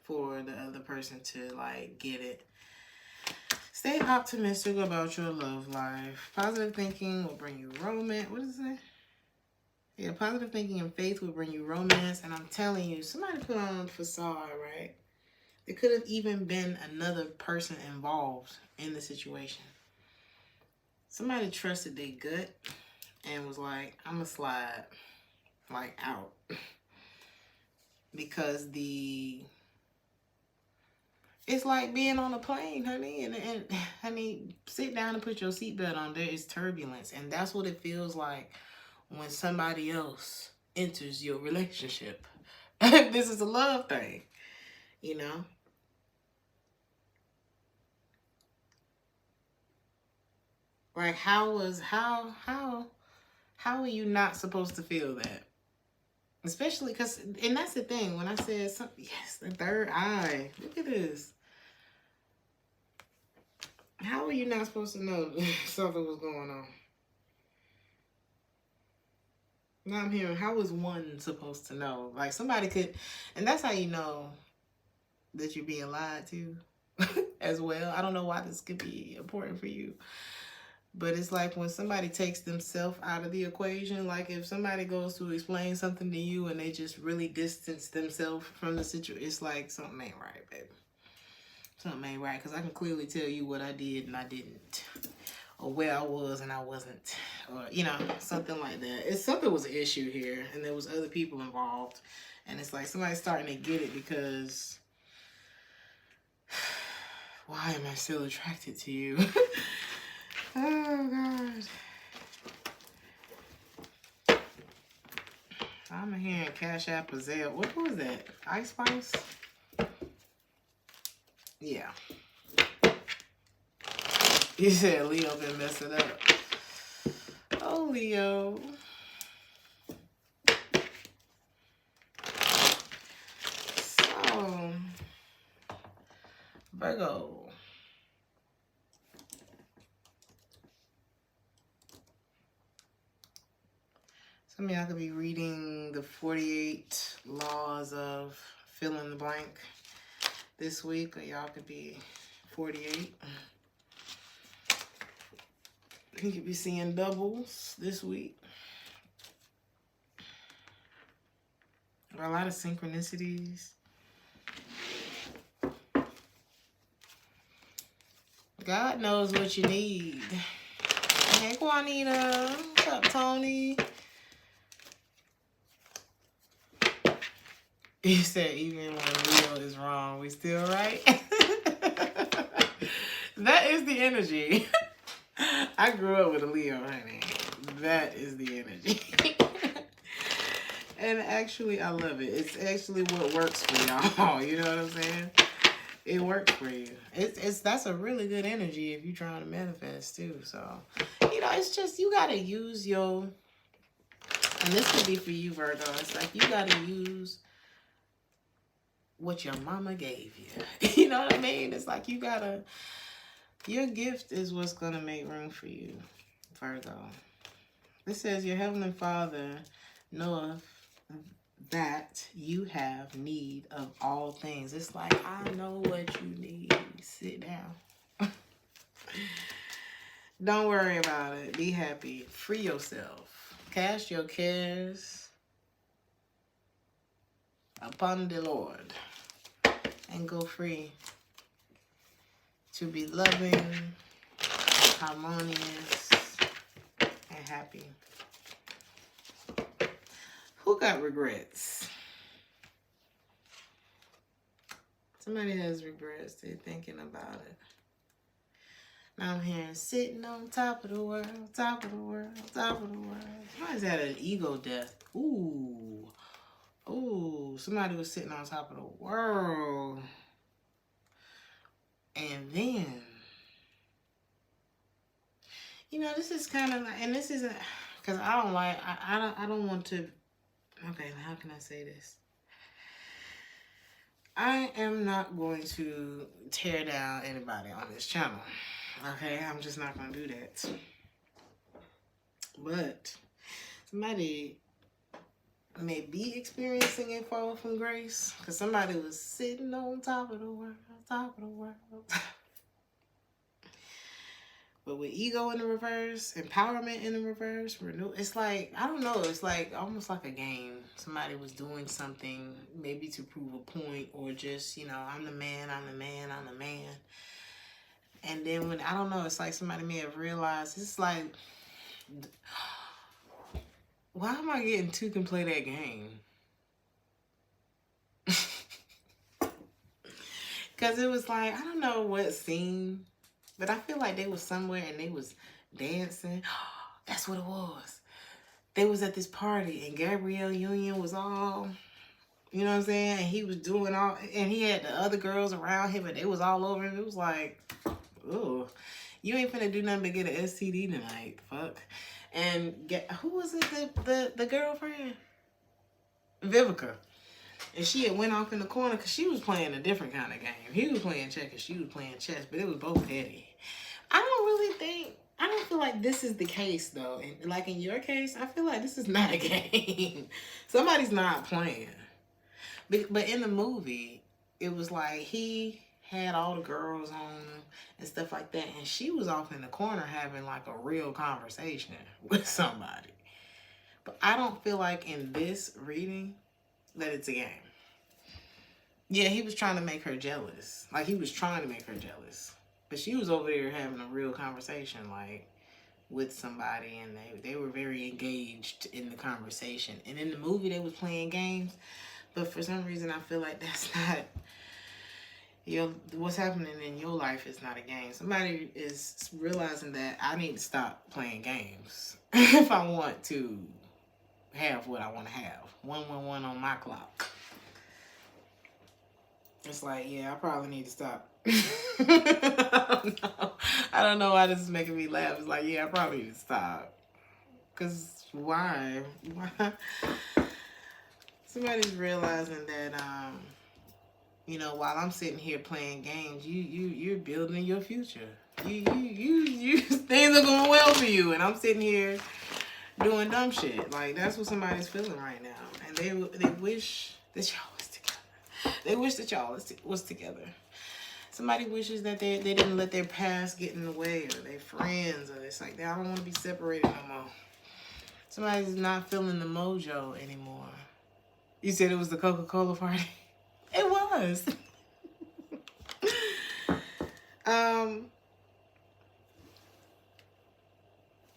the other person to, like, get it. Stay optimistic about your love life. Positive thinking will bring you romance. What does it say? Yeah, positive thinking and faith will bring you romance. And I'm telling you, somebody put on a facade, right? There could have even been another person involved in the situation. Somebody trusted their gut and was like, I'm going to slide, like, out. Because it's like being on a plane, honey. And honey, sit down and put your seatbelt on. There is turbulence. And that's what it feels like when somebody else enters your relationship. This is a love thing, you know? Like, how are you not supposed to feel that? Especially because, and that's the thing, when I said something, yes, the third eye. Look at this. How are you not supposed to know something was going on? Now I'm hearing, how is one supposed to know? Like, somebody could, and that's how you know that you're being lied to as well. I don't know why this could be important for you. But it's like when somebody takes themselves out of the equation, like if somebody goes to explain something to you and they just really distance themselves from the situation, it's like something ain't right, baby. Something ain't right, because I can clearly tell you what I did and I didn't, or where I was and I wasn't, or, you know, something like that. It's something was an issue here, and there was other people involved, and it's like somebody's starting to get it because, why am I still attracted to you? Oh, God. I'm hearing Cash App Azale. What was that? Ice Spice? Yeah. You said Leo been messing up. Oh, Leo. So, Virgo. Some of y'all could be reading the 48 laws of fill in the blank this week, or y'all could be 48. You could be seeing doubles this week. There are a lot of synchronicities. God knows what you need. Hey, Juanita. What's up, Tony? You said even when Leo is wrong, we still right? That is the energy. I grew up with a Leo, honey. That is the energy. And actually, I love it. It's actually what works for y'all. You know what I'm saying? It works for you. That's a really good energy if you're trying to manifest too. So, you know, it's just you gotta use your, and this could be for you, Virgo. It's like you gotta use what your mama gave you. You know what I mean? It's like you gotta, your gift is what's gonna make room for you, Virgo. It says your Heavenly Father knoweth that you have need of all things. It's like, I know what you need. Sit down. Don't worry about it. Be happy. Free yourself. Cast your cares upon the Lord and go free to be loving, harmonious, and happy. Who got regrets? Somebody has regrets. They're thinking about it. Now I'm hearing sitting on top of the world, top of the world, top of the world. Somebody's had an ego death. Ooh. Ooh. Somebody was sitting on top of the world. And then, you know, this is kind of like, and this isn't, because I don't like, I don't want to, okay, how can I say this? I am not going to tear down anybody on this channel. Okay, I'm just not going to do that. But somebody may be experiencing a fall from grace because somebody was sitting on top of the world, top of the world. But with ego in the reverse, empowerment in the reverse, it's like, I don't know, it's like almost like a game. Somebody was doing something maybe to prove a point or just, you know, I'm the man, I'm the man, I'm the man. And then when, I don't know, it's like somebody may have realized, it's like, why am I getting two can play that game? Because it was like, I don't know what scene, but I feel like they was somewhere and they was dancing. That's what it was. They was at this party and Gabrielle Union was all, you know what I'm saying? And he was doing all, and he had the other girls around him, but they was all over him. It was like, ooh, you ain't finna do nothing but get an STD tonight. Fuck. And who was it? The girlfriend? Vivica. And she had went off in the corner because she was playing a different kind of game. He was playing checkers, she was playing chess, but it was both petty. I don't feel like this is the case though. And like in your case, I feel like this is not a game. Somebody's not playing. But in the movie, it was like he had all the girls on him and stuff like that. And she was off in the corner having like a real conversation with somebody. But I don't feel like in this reading that it's a game. Yeah, he was trying to make her jealous. Like, he was trying to make her jealous. But she was over there having a real conversation, like, with somebody. And they were very engaged in the conversation. And in the movie, they was playing games. But for some reason, I feel like that's not... what's happening in your life is not a game. Somebody is realizing that I need to stop playing games if I want to have what I want to have. 111 on my clock. It's like, yeah, I probably need to stop. I don't know why this is making me laugh. It's like, yeah, I probably need to stop. Because why? Somebody's realizing that, you know, while I'm sitting here playing games, you're building your future. You things are going well for you, and I'm sitting here doing dumb shit. Like, that's what somebody's feeling right now. And they wish that y'all was together. They wish that y'all was together. Somebody wishes that they didn't let their past get in the way, or their friends, or it's like, I don't want to be separated no more. Somebody's not feeling the mojo anymore. You said it was the Coca-Cola party? It was.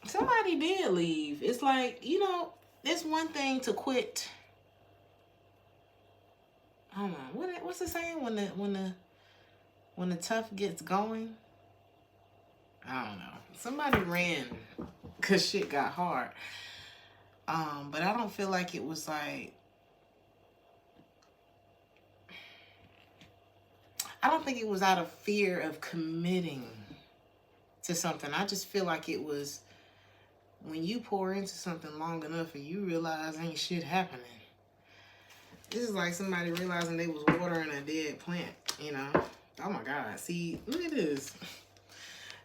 Somebody did leave. It's like, you know, it's one thing to quit. I don't know. What's the saying? When the tough gets going? I don't know. Somebody ran because shit got hard. But I don't feel like it was like... I don't think it was out of fear of committing to something. I just feel like it was when you pour into something long enough and you realize ain't shit happening. This is like somebody realizing they was watering a dead plant, you know. Oh my God. See, look at this.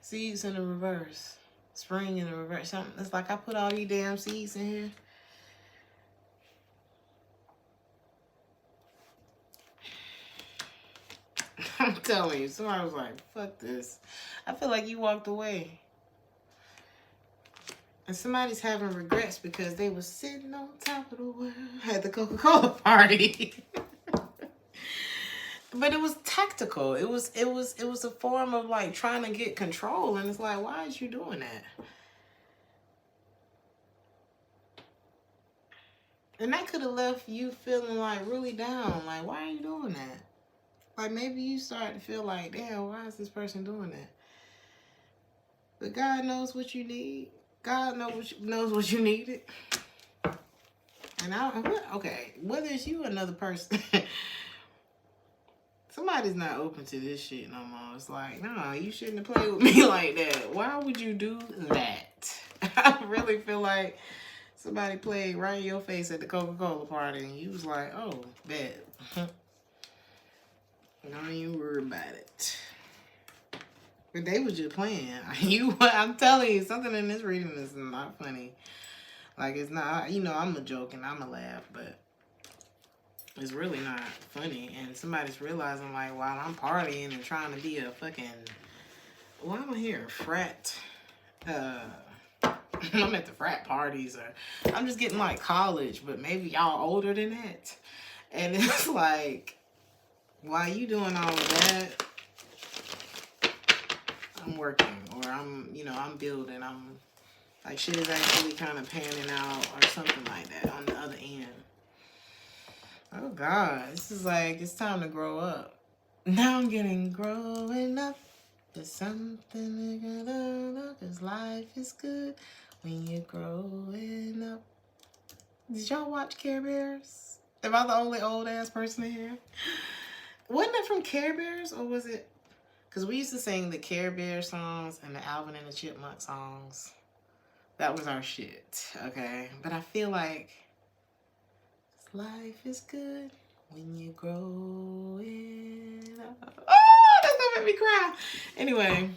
Seeds in the reverse. Spring in the reverse. Something. It's like I put all these damn seeds in here. I'm telling you, somebody was like, fuck this. I feel like you walked away. And somebody's having regrets because they were sitting on top of the world at the Coca-Cola party. But it was tactical. It was a form of like trying to get control. And it's like, why is you doing that? And that could have left you feeling like really down. Like, why are you doing that? Like maybe you start to feel like, damn, why is this person doing that? But God knows what you need. God knows what you needed. And okay, whether it's you or another person, somebody's not open to this shit no more. It's like, no, you shouldn't have played with me like that. Why would you do that? I really feel like somebody played right in your face at the Coca-Cola party and you was like, oh, bet. Don't even worry about it. But they was just playing. I'm telling you, something in this reading is not funny. Like, it's not, you know, I'm a joke and I'm a laugh, but it's really not funny. And somebody's realizing, like, while I'm partying and trying to be a fucking, why am I here? Frat. I'm at the frat parties, or I'm just getting, like, college, but maybe y'all older than that. And it's like, while you doing all of that, I'm working, or I'm building, I'm like shit is actually kind of panning out or something like that on the other end. Oh God, this is like, it's time to grow up. Now I'm getting growing up. There's something you gotta know, 'cause life is good when you're growing up. Did y'all watch Care Bears? Am I the only old ass person in here? Wasn't it from Care Bears, or was it? Because we used to sing the Care Bear songs and the Alvin and the Chipmunk songs. That was our shit, okay? But I feel like life is good when you're growing up. Oh, that's gonna make me cry. Anyway,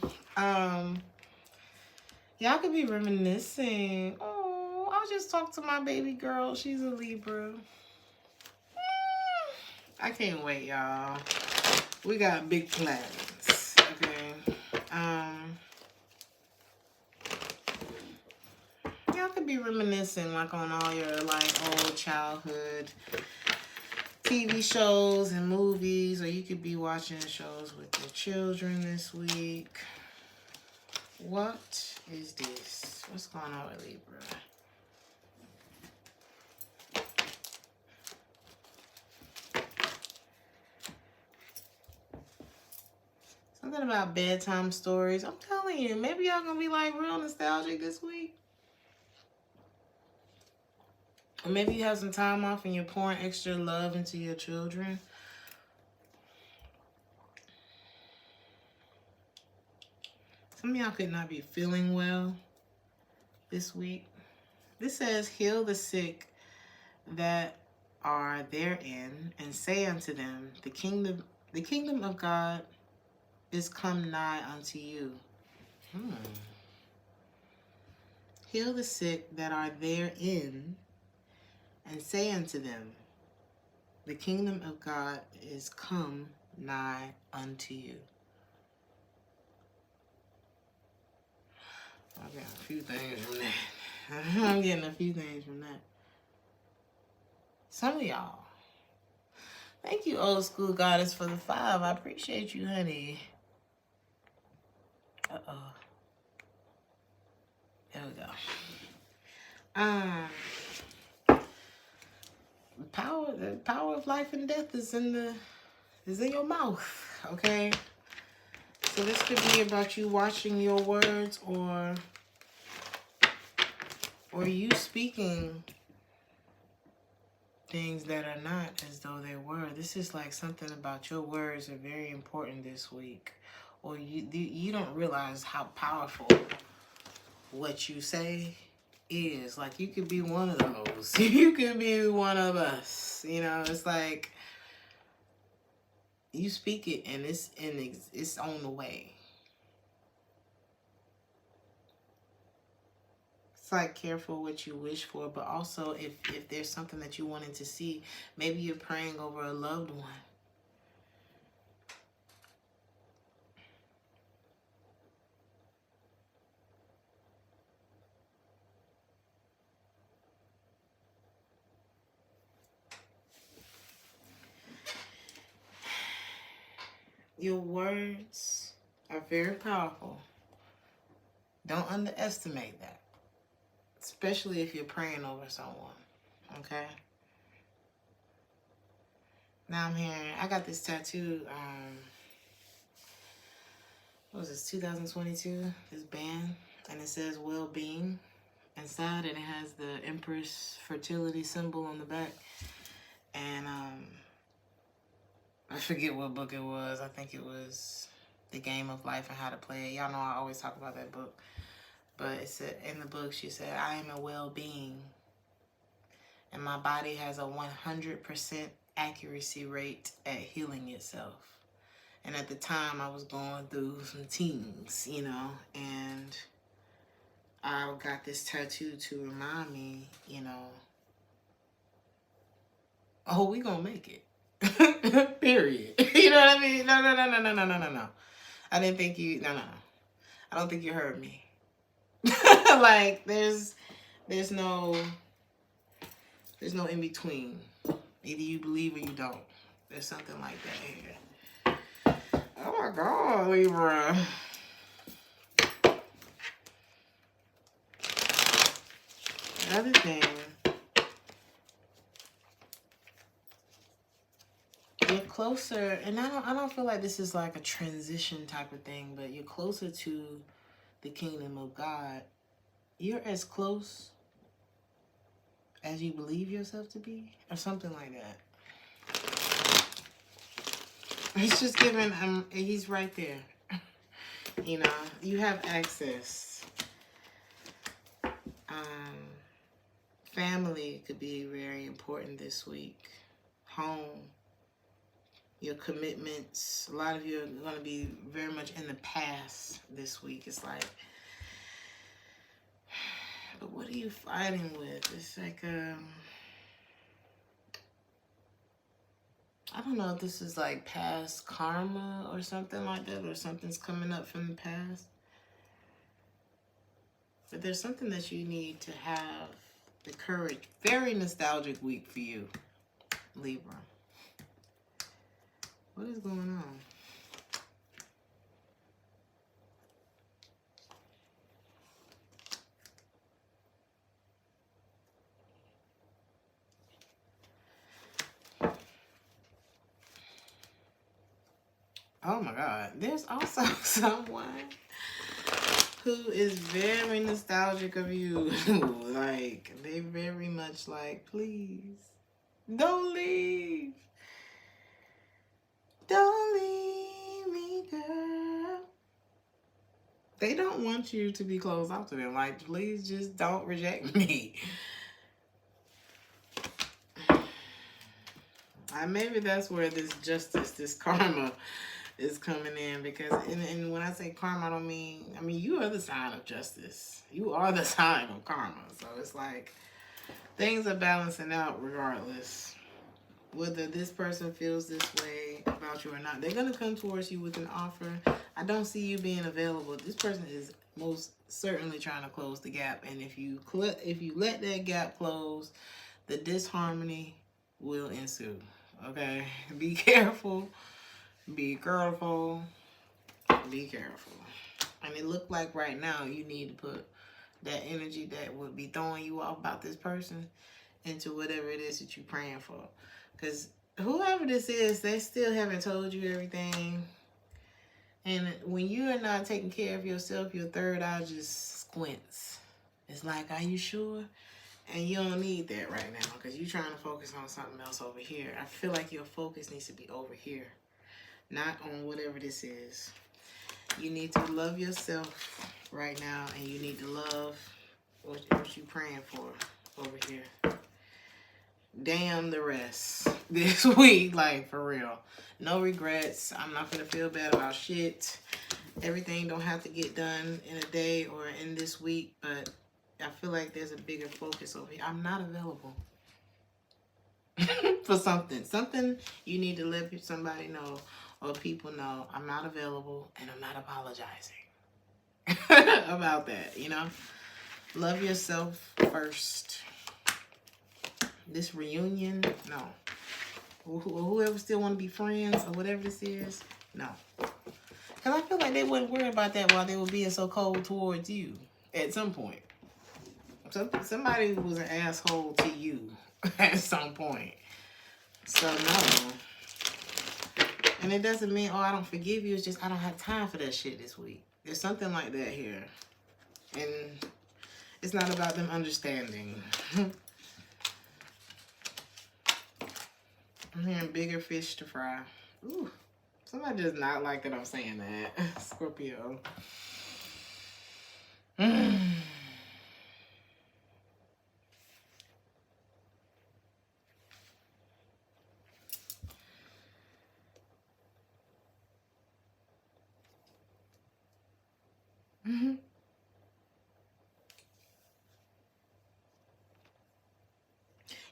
y'all could be reminiscing. Oh, I'll just talk to my baby girl. She's a Libra. I can't wait, y'all. We got big plans, okay? Y'all could be reminiscing like on all your like old childhood TV shows and movies, or you could be watching shows with your children this week. What is this? What's going on with Libra? Something about bedtime stories. I'm telling you, maybe y'all gonna be like real nostalgic this week. Or maybe you have some time off and you're pouring extra love into your children. Some of y'all could not be feeling well this week. This says, heal the sick that are therein, and say unto them, the kingdom of God is come nigh unto you. Heal the sick that are therein, and say unto them, the kingdom of God is come nigh unto you. I got a few things from that. I'm getting a few things from that. Some of y'all. Thank you, old school goddess, for the 5. I appreciate you, honey. Uh-oh. There we go. The power of life and death is in your mouth, okay? So this could be about you watching your words, or you speaking things that are not as though they were. This is like something about your words are very important this week, or you don't realize how powerful what you say is. Like, you could be one of those. You could be one of us. You know, it's like you speak it and it's on the way. It's like, careful what you wish for, but also if there's something that you wanted to see, maybe you're praying over a loved one. Your words are very powerful. Don't underestimate that. Especially if you're praying over someone. Okay? Now I'm hearing, I got this tattoo, what was this, 2022? This band. And it says well-being inside. And it has the Empress fertility symbol on the back. And I forget what book it was. I think it was The Game of Life and How to Play It. Y'all know I always talk about that book. But it said, in the book, she said, I am a well-being. And my body has a 100% accuracy rate at healing itself. And at the time, I was going through some things, you know. And I got this tattoo to remind me, you know, oh, we gonna make it. Period. You know what I mean? No. I didn't think you, no. I don't think you heard me. Like, there's no in between. Either you believe or you don't. There's something like that here. Oh my God, Libra. Another thing, you're closer, and I don't feel like this is like a transition type of thing, but you're closer to the kingdom of God. You're as close as you believe yourself to be, or something like that. It's just giving, he's right there. You know, you have access. Family could be very important this week. Home. Your commitments. A lot of you are going to be very much in the past this week. It's like, but what are you fighting with? It's like, I don't know if this is like past karma or something like that, or something's coming up from the past. But there's something that you need to have the courage. Very nostalgic week for you, Libra. What is going on? Oh my God. There's also someone who is very nostalgic of you. Like, they very much like, please, don't leave. Don't leave me, girl. They don't want you to be closed off to them. Like, please just don't reject me. Maybe that's where this justice, this karma is coming in, because and when I say karma, I mean you are the sign of justice. You are the sign of karma. So it's like things are balancing out regardless. Whether this person feels this way about you or not, they're going to come towards you with an offer. I don't see you being available. This person is most certainly trying to close the gap. And if you let that gap close, the disharmony will ensue. Okay? Be careful. Be careful. Be careful. And it looked like right now you need to put that energy that would be throwing you off about this person into whatever it is that you're praying for. Because whoever this is, they still haven't told you everything. And when you are not taking care of yourself, your third eye just squints. It's like, are you sure? And you don't need that right now, because you're trying to focus on something else over here. I feel like your focus needs to be over here, not on whatever this is. You need to love yourself right now, and you need to love What you praying for over here? Damn the rest this week, like for real. No regrets. I'm not gonna feel bad about shit. Everything don't have to get done in a day or in this week, but I feel like there's a bigger focus over here. I'm not available for something. Something you need to let somebody know or people know. I'm not available and I'm not apologizing about that, you know? Love yourself first. This reunion, no. Whoever still want to be friends or whatever this is, no. Because I feel like they wouldn't worry about that while they were being so cold towards you at some point. Somebody was an asshole to you at some point. So, no. And it doesn't mean, oh, I don't forgive you. It's just I don't have time for that shit this week. There's something like that here. And it's not about them understanding. I'm hearing bigger fish to fry. Ooh, somebody does not like that I'm saying that. Scorpio.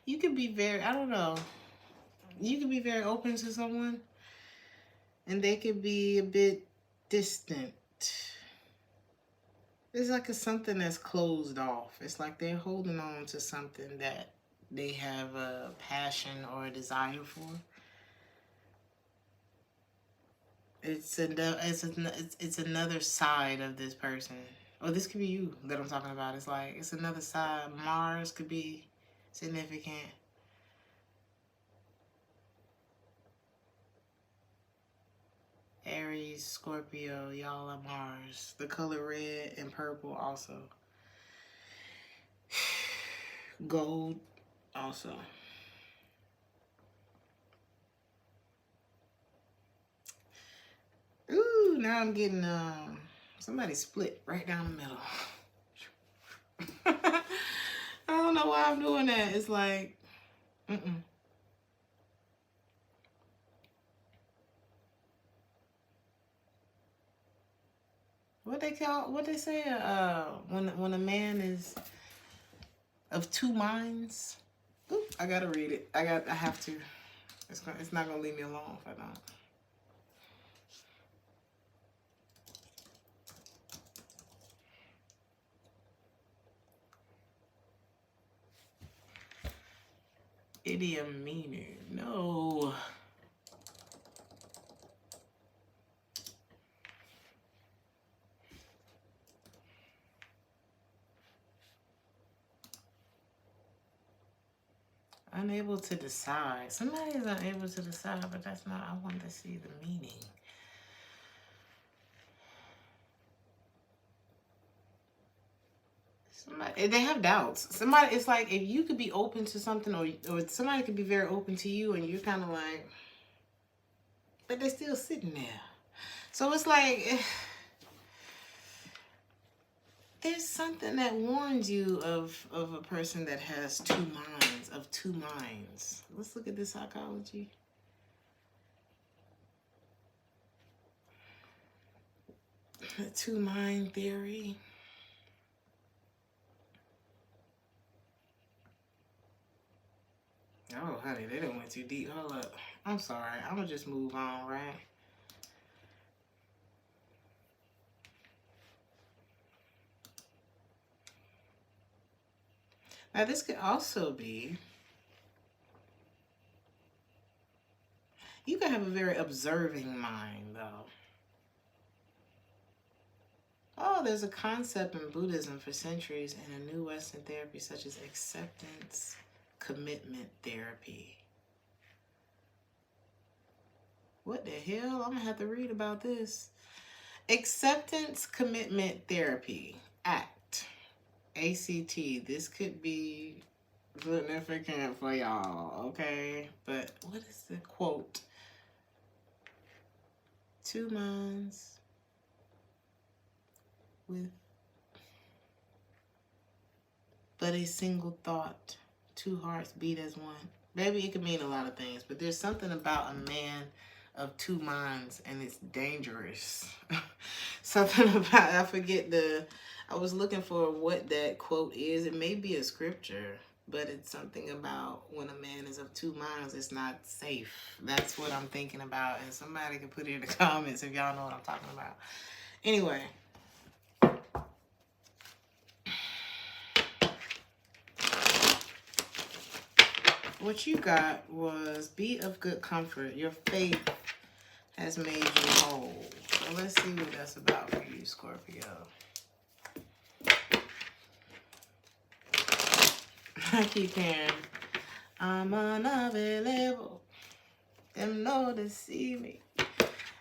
You could be very, I don't know. You could be very open to someone and they could be a bit distant. It's like it's something that's closed off. It's like they're holding on to something that they have a passion or a desire for. It's another side of this person. Or this could be you that I'm talking about. It's like, it's another side. Mars could be significant. Aries, Scorpio, y'all are Mars. The color red and purple also. Gold also. Ooh, now I'm getting somebody split right down the middle. I don't know why I'm doing that. It's like, what they say, when a man is of two minds. Ooh, I gotta read it. I have to. It's not gonna leave me alone if I don't. Idiom meaning. No. Unable to decide. Somebody is unable to decide, but that's not, I want to see the meaning. Somebody, they have doubts. Somebody, it's like if you could be open to something, or somebody could be very open to you, and you're kind of like, but they're still sitting there. So it's like, there's something that warns you of a person that has two minds, Let's look at this psychology. The two-mind theory. Oh, honey, they done went too deep. Hold up. I'm sorry. I'm going to just move on, right? Now, this could also be, you can have a very observing mind, though. Oh, there's a concept in Buddhism for centuries and a new Western therapy such as acceptance commitment therapy. What the hell? I'm going to have to read about this. Acceptance commitment therapy. ACT. ACT. This could be significant for y'all, okay? But what is the quote? Two minds with but a single thought. Two hearts beat as one. Baby, it could mean a lot of things, but there's something about a man of two minds, and it's dangerous. Something about, I was looking for what that quote is. It may be a scripture, but it's something about when a man is of two minds, it's not safe. That's what I'm thinking about, and somebody can put it in the comments if y'all know what I'm talking about. Anyway. What you got was be of good comfort. Your faith has made you whole. So let's see what that's about for you, Scorpio. I keep hearing, I'm unavailable. Them know to see me.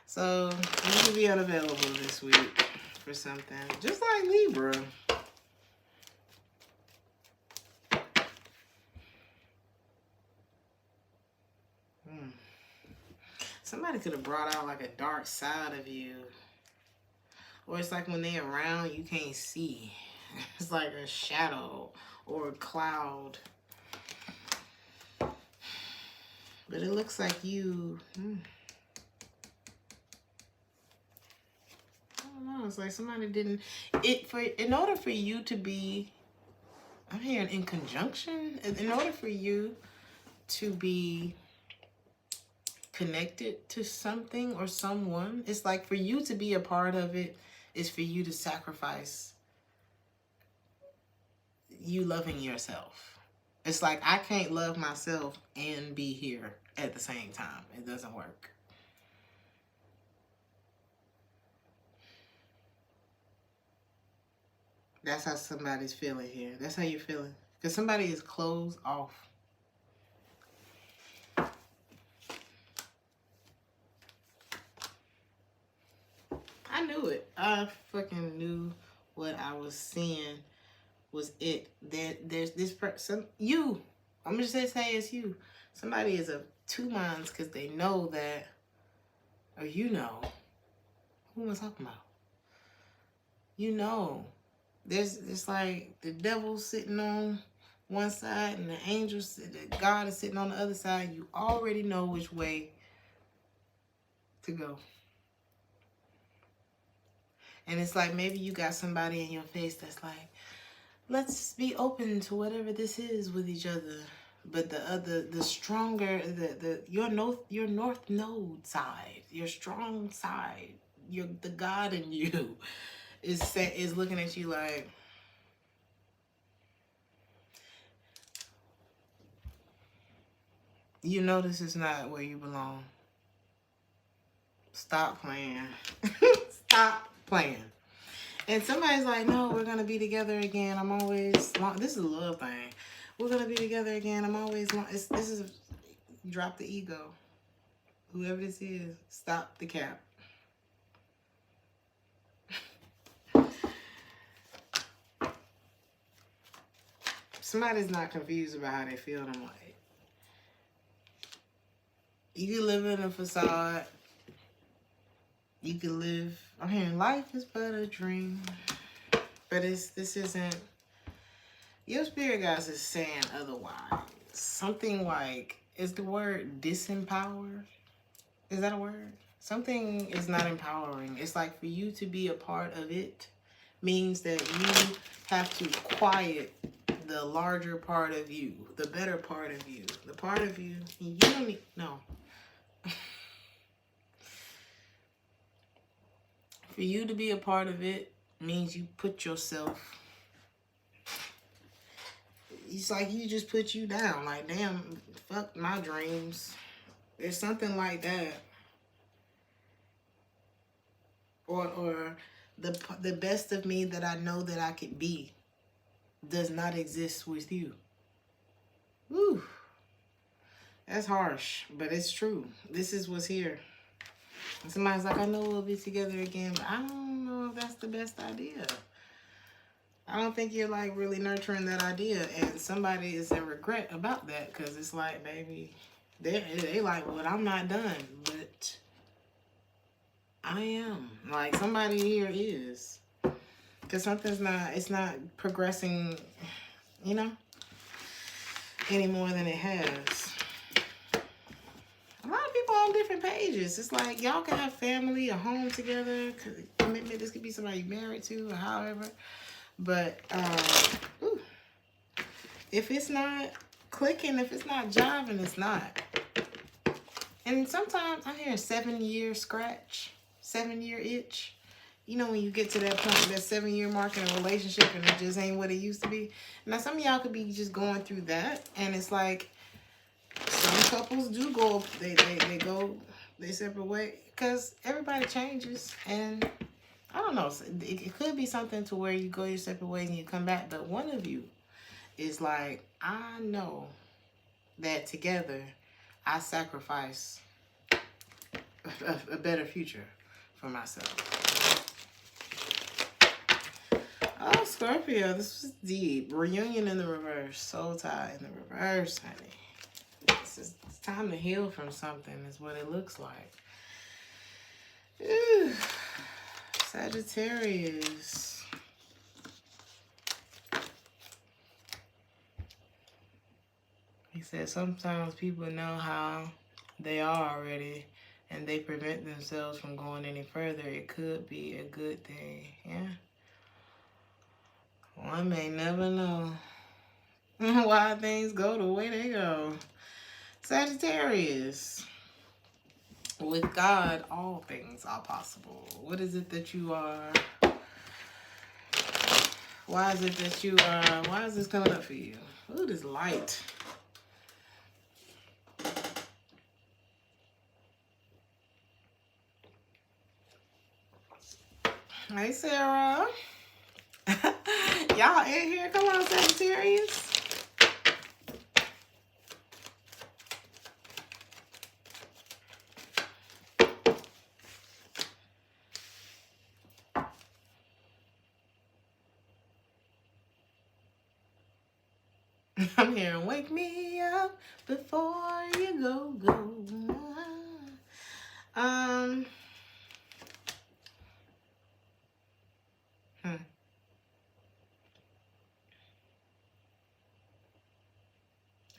So you can be unavailable this week for something. Just like Libra. Somebody could have brought out like a dark side of you. Or it's like when they're around, you can't see. It's like a shadow or a cloud. But it looks like you... I don't know. It's like somebody didn't... In order for you to be... I'm hearing in conjunction. In order for you to be connected to something or someone, it's like for you to be a part of it is for you to sacrifice you loving yourself. It's like I can't love myself and be here at the same time. It doesn't work. That's how somebody's feeling here. That's how you're feeling. Because somebody is closed off. I knew it. I fucking knew what I was seeing was it. There's this person, you. I'm just gonna say it's you. Somebody is of two minds because they know that, or you know, who am I talking about? You know, there's like the devil sitting on one side and the angels, God is sitting on the other side. You already know which way to go. And it's like maybe you got somebody in your face that's like, let's be open to whatever this is with each other. But the stronger, your north node side, your strong side, the God in you is looking at you like, you know this is not where you belong. Stop playing. Stop playing. And somebody's like, no, we're going to be together again. I'm always long. This is a love thing. We're going to be together again. I'm always long. This is, drop the ego. Whoever this is, stop the cap. Somebody's not confused about how they feel. I'm like, you can live in a facade. You can live, I'm hearing life is but a dream. But this isn't, your spirit guys is saying otherwise. Something like, is the word disempowered? Is that a word? Something is not empowering. It's like for you to be a part of it means that you have to quiet the larger part of you, the better part of you, the part of you don't need, no. For you to be a part of it means you put yourself, it's like you just put you down. Like, damn, fuck my dreams. There's something like that. Or the best of me that I know that I could be does not exist with you. Woo. That's harsh, but it's true. This is what's here. And somebody's like, I know we'll be together again, but I don't know if that's the best idea. I don't think you're like really nurturing that idea, and somebody is in regret about that because it's like, baby, they like, well, I'm not done, but I am. Like, somebody here is, because something's not, it's not progressing you know, any more than it has. A lot of people on different pages. It's like y'all can have family, a home together, commitment. This could be somebody you're married to or however. But if it's not clicking, if it's not jiving, it's not. And sometimes I'm hearing 7-year scratch, 7-year itch. You know, when you get to that point, that 7-year mark in a relationship and it just ain't what it used to be. Now, some of y'all could be just going through that. And it's like, some couples do go, they go their separate way. Because everybody changes. And I don't know, it could be something to where you go your separate ways and you come back. But one of you is like, I know that together I sacrifice a better future for myself. Oh, Scorpio, this was deep. Reunion in the reverse. Soul tie in the reverse, honey. It's time to heal from something is what it looks like. Ooh. Sagittarius. He said sometimes people know how they are already and they prevent themselves from going any further. It could be a good thing. Yeah. One may never know why things go the way they go. Sagittarius. With God, all things are possible. What is it that you are? Why is it that you are? Why is this coming up for you? Ooh, this light. Hey, Sarah. Y'all in here? Come on, Sagittarius. I'm hearing wake me up before you go.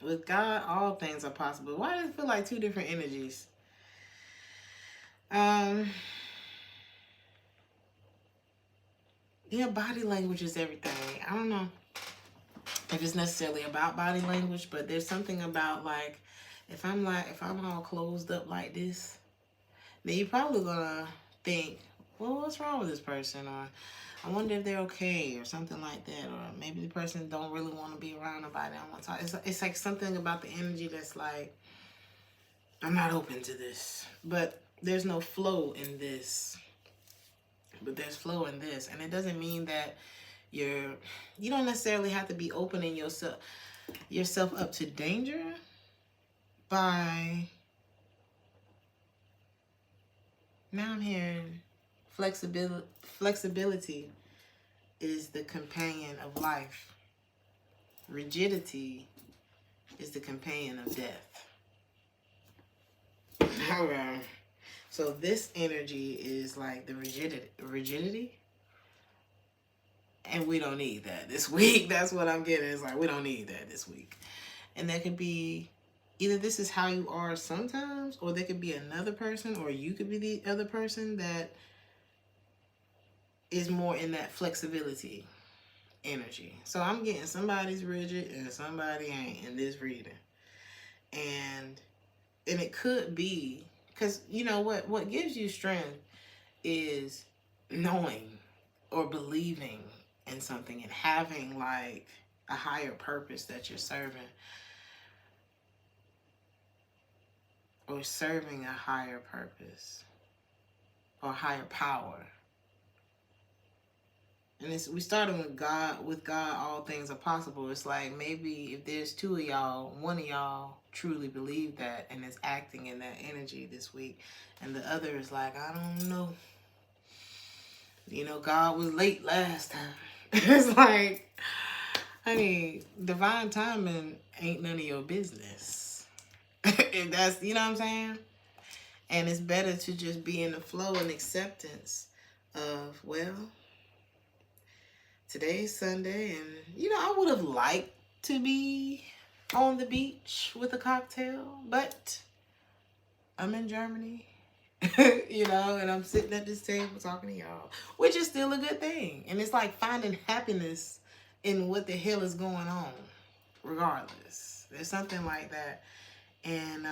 With God, all things are possible. Why does it feel like two different energies? Yeah, body language is everything. I don't know if it's necessarily about body language, but there's something about like, if I'm all closed up like this, then you're probably gonna think, well, what's wrong with this person? Or I wonder if they're okay or something like that. Or maybe the person don't really want to be around nobody. I don't want to talk. It's like something about the energy that's like, I'm not open to this. But there's no flow in this. But there's flow in this. And it doesn't mean that you don't necessarily have to be opening yourself up to danger by, now I'm hearing flexibility is the companion of life. Rigidity is the companion of death. All right. So this energy is like the rigidity. And we don't need that this week. That's what I'm getting. It's like, we don't need that this week. And that could be, either this is how you are sometimes, or there could be another person, or you could be the other person that is more in that flexibility energy. So I'm getting somebody's rigid and somebody ain't in this reading. And it could be, because you know what gives you strength is knowing or believing in something and having like a higher purpose that you're serving, or serving a higher purpose or higher power. And we started with God. With God, all things are possible. It's like maybe if there's two of y'all, one of y'all truly believe that and is acting in that energy this week, and the other is like, I don't know. You know, God was late last time. It's like, honey, divine timing ain't none of your business. And that's, you know what I'm saying? And it's better to just be in the flow and acceptance of, well, Today's Sunday, and you know, I would have liked to be on the beach with a cocktail, but I'm in Germany, you know, and I'm sitting at this table talking to y'all, which is still a good thing. And it's like finding happiness in what the hell is going on, regardless. There's something like that. And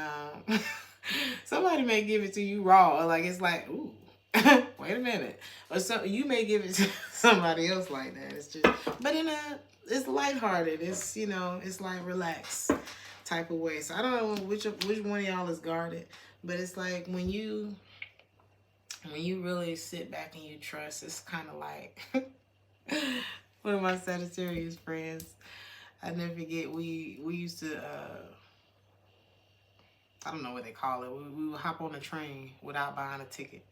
somebody may give it to you raw, like it's like, ooh, wait a minute. Or so you may give it to somebody else like that. It's just, but it's lighthearted. It's, you know, it's like relaxed type of way. So I don't know which one of y'all is guarded, but it's like when you really sit back and you trust, it's kind of like one of my Sagittarius friends. I never forget, we used to, I don't know what they call it. We would hop on a train without buying a ticket.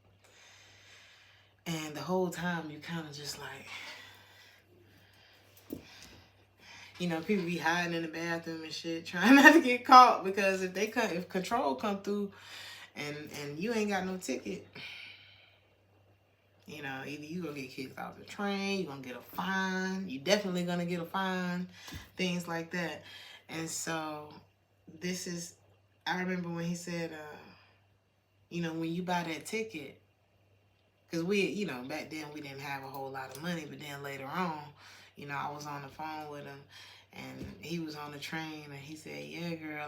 And the whole time you kind of just like, you know, people be hiding in the bathroom and shit, trying not to get caught, because if control come through and you ain't got no ticket, you know, either you gonna get kicked off the train, you gonna get a fine, you definitely gonna get a fine, things like that. And so I remember when he said, you know, when you buy that ticket, because you know, back then we didn't have a whole lot of money, but then later on, you know, I was on the phone with him, and he was on the train, and he said, yeah, girl,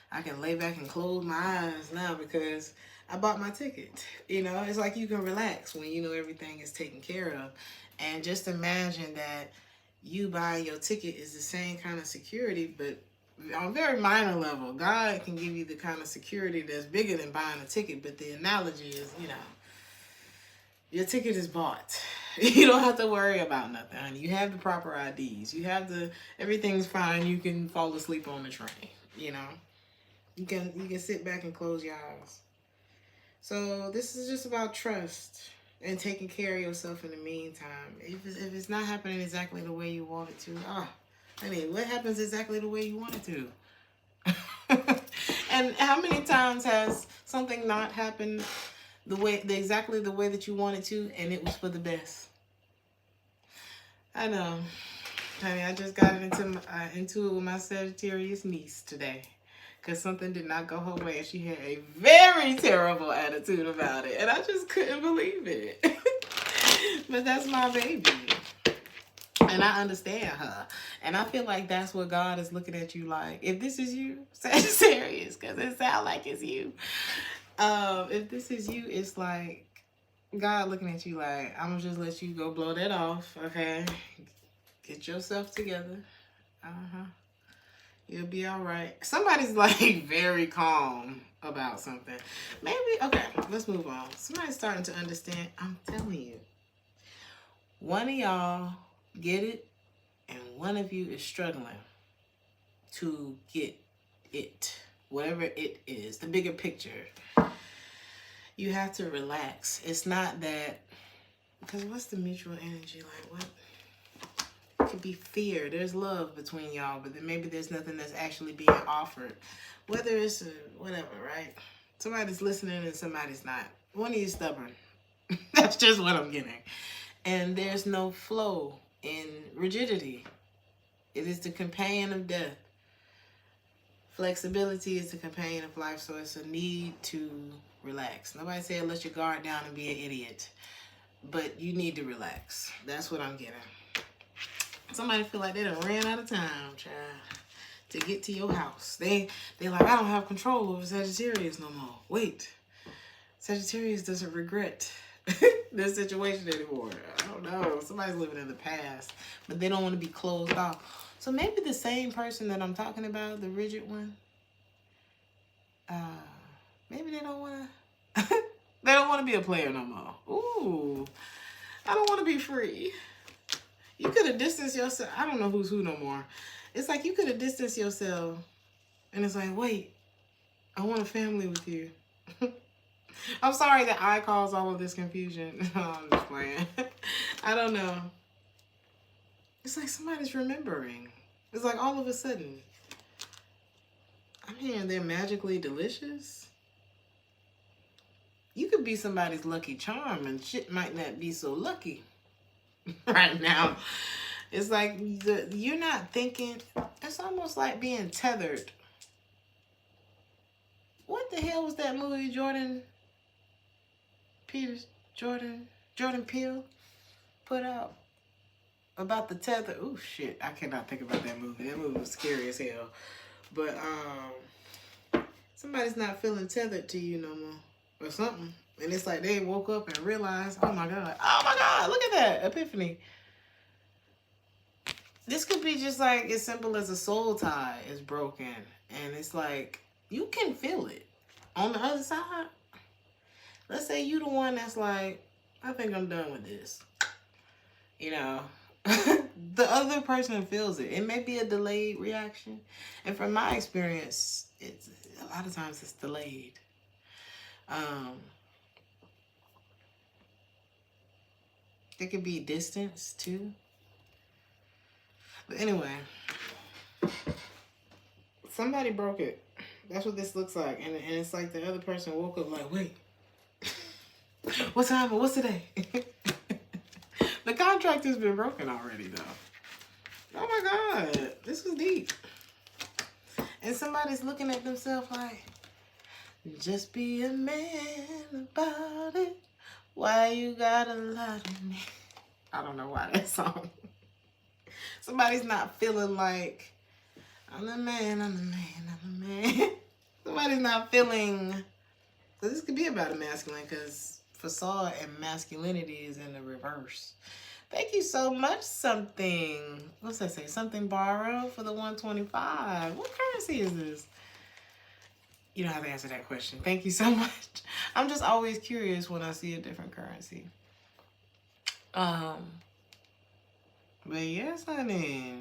I can lay back and close my eyes now because I bought my ticket. You know, it's like you can relax when you know everything is taken care of. And just imagine that you buying your ticket is the same kind of security, but on a very minor level. God can give you the kind of security that's bigger than buying a ticket, but the analogy is, you know, your ticket is bought. You don't have to worry about nothing, honey. You have the proper IDs. You have everything's fine. You can fall asleep on the train, you know. You can sit back and close your eyes. So this is just about trust and taking care of yourself in the meantime. If it's not happening exactly the way you want it to, honey, what happens exactly the way you want it to? And how many times has something not happened exactly the way that you wanted to, and it was for the best? I know, honey. I just got into it with my Sagittarius niece today, because something did not go her way, and she had a very terrible attitude about it, and I just couldn't believe it. But that's my baby, and I understand her, and I feel like that's what God is looking at you like. If this is you, Sagittarius, because it sounds like it's you. If this is you, it's like God looking at you like, I'm gonna just let you go blow that off, okay? Get yourself together. You'll be all right. Somebody's like very calm about something. Maybe, okay, let's move on. Somebody's starting to understand. I'm telling you. One of y'all get it, and one of you is struggling to get it. Whatever it is, the bigger picture. You have to relax. It's not that, because what's the mutual energy like? What? It could be fear. There's love between y'all, but then maybe there's nothing that's actually being offered. Whether it's whatever, right? Somebody's listening and somebody's not. One of you is stubborn. That's just what I'm getting. And there's no flow in rigidity. It is the companion of death. Flexibility is the companion of life, so it's a need to relax. Nobody said let your guard down and be an idiot, but you need to relax. That's what I'm getting. Somebody feel like they done ran out of time, child, to get to your house. They like, I don't have control over Sagittarius no more. Wait, Sagittarius doesn't regret their situation anymore. I don't know. Somebody's living in the past, but they don't want to be closed off. So maybe the same person that I'm talking about, the rigid one, maybe they don't want to, they don't want to be a player no more. Ooh, I don't want to be free. You could have distanced yourself. I don't know who's who no more. It's like you could have distanced yourself, and it's like, wait, I want a family with you. I'm sorry that I caused all of this confusion. I'm just playing. I don't know. It's like somebody's remembering. It's like all of a sudden, I'm hearing they're magically delicious. You could be somebody's lucky charm and shit might not be so lucky. right now. It's like you're not thinking. It's almost like being tethered. What the hell was that movie Jordan Peele put out about the tether? Oh shit, I cannot think about that movie. That movie was scary as hell. But somebody's not feeling tethered to you no more or something. And it's like they woke up and realized, oh my God, look at that epiphany. This could be just like as simple as a soul tie is broken. And it's like, you can feel it. On the other side, let's say you the one that's like, I think I'm done with this. You know, the other person feels it. It may be a delayed reaction. And from my experience, it's a lot of times it's delayed. There could be distance too. But anyway, somebody broke it. That's what this looks like. And it's like the other person woke up like, wait, what's happening? What's today? The contract has been broken already, though. Oh my God, this was deep. And somebody's looking at themselves like, just be a man about it. Why you gotta lie to me? I don't know why that song. Somebody's not feeling like, I'm the man, I'm the man, I'm the man. Somebody's not feeling, because this could be about a masculine, because facade and masculinity is in the reverse. Thank you so much, something. What's that say? Something borrowed for the 125. What currency is this? You don't have to answer that question. Thank you so much. I'm just always curious when I see a different currency. But yes, honey.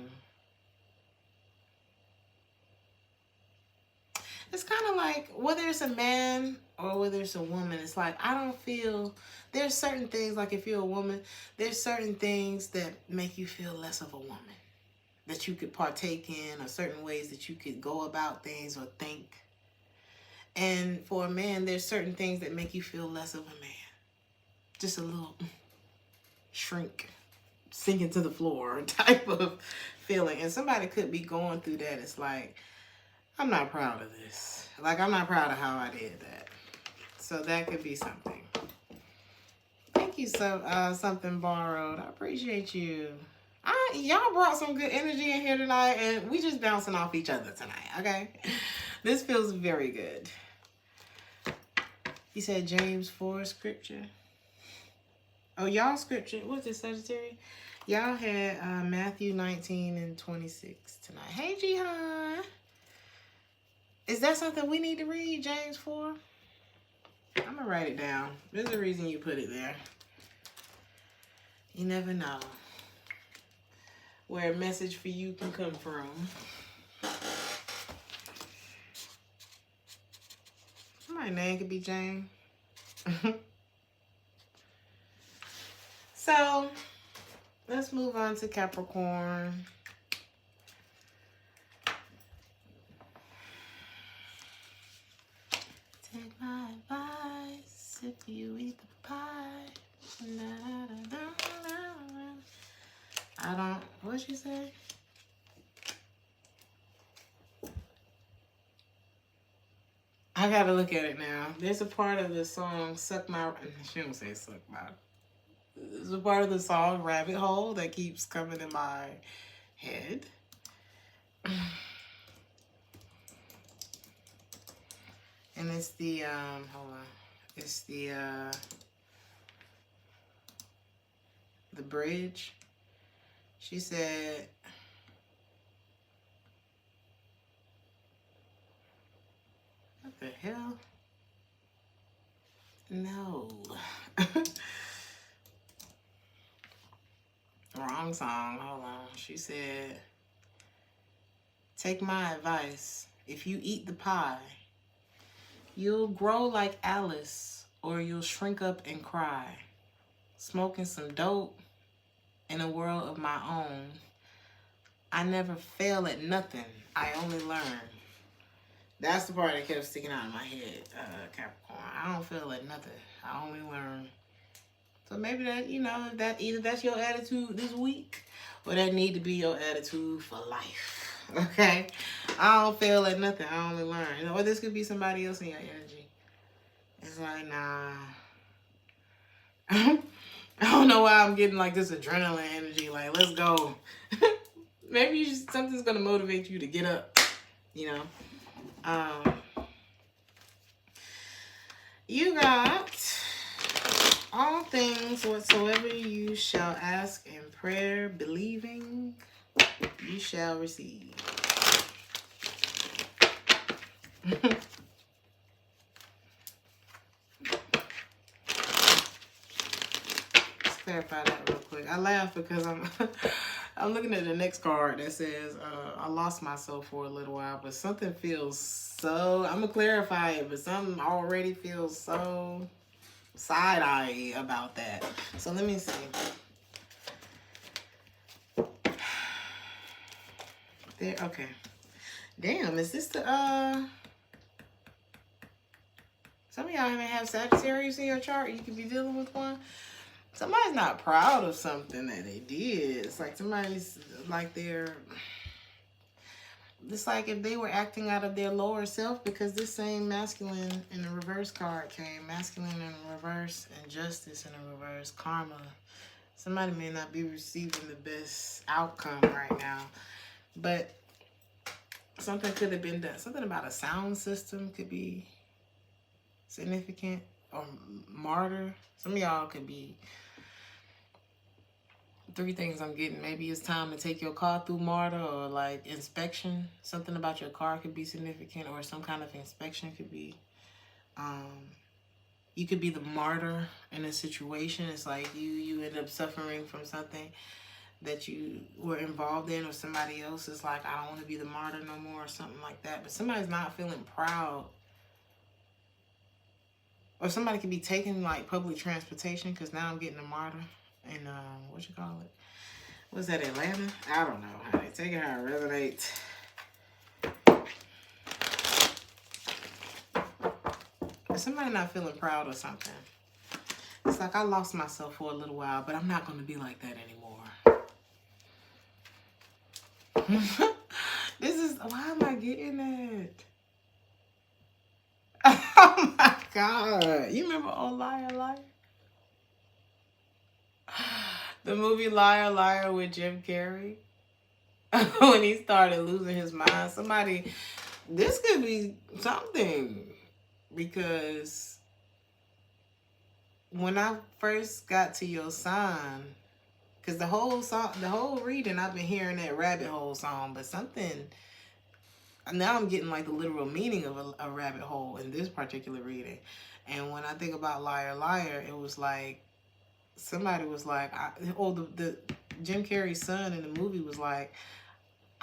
It's kind of like, whether it's a man or whether it's a woman, it's like, I don't feel, there's certain things, like if you're a woman, there's certain things that make you feel less of a woman. That you could partake in, or certain ways that you could go about things or think. And for a man, there's certain things that make you feel less of a man. Just a little shrink, sinking to the floor type of feeling. And somebody could be going through that. It's like, I'm not proud of this. Like, I'm not proud of how I did that. So that could be something. Thank you, something borrowed. I appreciate you. Y'all brought some good energy in here tonight, and we just bouncing off each other tonight, okay? This feels very good. He said James 4 scripture. Oh, y'all scripture. What's this, Sagittarius? Y'all had Matthew 19 and 26 tonight. Hey, Jihan. Is that something we need to read, James 4? I'm going to write it down. There's a reason you put it there. You never know where a message for you can come from. My name could be Jane. So, let's move on to Capricorn. Take my advice if you eat the pie. I don't, what'd she say? I gotta look at it now. There's a part of the song, Suck My, she don't say suck my, there's a part of the song, Rabbit Hole, that keeps coming in my head. And it's the, hold on. It's the bridge. She said, what the hell? No. Wrong song. Hold on. She said, take my advice. If you eat the pie, you'll grow like Alice, or you'll shrink up and cry. Smoking some dope in a world of my own. I never fail at nothing. I only learn. That's the part that kept sticking out in my head, Capricorn. I don't fail at nothing. I only learn. So maybe that, you know, that either that's your attitude this week or that need to be your attitude for life. Okay? I don't fail at nothing. I only learn. You know, or this could be somebody else in your energy. It's like, nah. I don't know why I'm getting like this adrenaline energy. Like, let's go. Maybe something's going to motivate you to get up. You know? You got all things whatsoever you shall ask in prayer, believing, you shall receive. Let's clarify that real quick. I laugh because I'm I'm looking at the next card that says, I lost myself for a little while, but something feels so, I'm going to clarify it, but something already feels so side-eye about that. So let me see. There, okay. Damn, is this the, some of y'all may have Sagittarius in your chart. You could be dealing with one. Somebody's not proud of something that they did. It's like somebody's like it's like if they were acting out of their lower self, because this same masculine in the reverse card came. Masculine in reverse, injustice in the reverse, karma. Somebody may not be receiving the best outcome right now. But something could have been done. Something about a sound system could be significant. Or martyr. Some of y'all could be... 3 things I'm getting. Maybe it's time to take your car through martyr or like inspection. Something about your car could be significant, or some kind of inspection could be. You could be the martyr in a situation. It's like you end up suffering from something that you were involved in, or somebody else is like, I don't want to be the martyr no more, or something like that. But somebody's not feeling proud. Or somebody could be taking like public transportation, because now I'm getting a martyr. And what you call it? Was that Atlanta? I don't know. Honey. Take it how it resonates. If somebody not feeling proud of something, it's like I lost myself for a little while, but I'm not going to be like that anymore. This is, why am I getting that? Oh my God. You remember Oh Liar Liar? The movie Liar Liar with Jim Carrey. When he started losing his mind. Somebody, this could be something. Because when I first got to your sign, because the whole song, the whole reading, I've been hearing that rabbit hole song, but something, now I'm getting like the literal meaning of a rabbit hole in this particular reading. And when I think about Liar Liar, it was like, somebody was like, the Jim Carrey's son in the movie was like,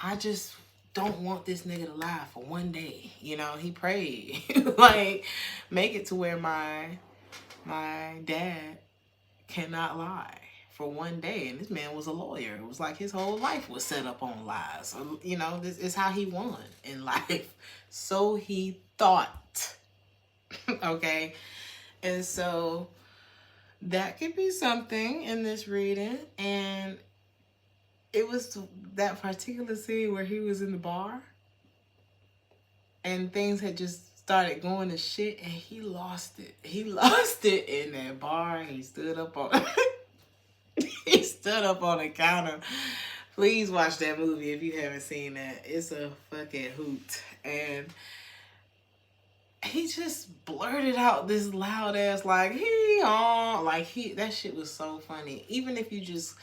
I just don't want this nigga to lie for one day. You know, he prayed. Like, make it to where my dad cannot lie for one day. And this man was a lawyer. It was like his whole life was set up on lies. So, you know, this is how he won in life. So he thought. Okay? And so that could be something in this reading. And it was that particular scene where he was in the bar and things had just started going to shit, and he lost it. He lost it in that bar. He stood up on he stood up on the counter. Please watch that movie if you haven't seen that. It's a fucking hoot. And he just blurted out this loud ass like that shit was so funny. Even if you just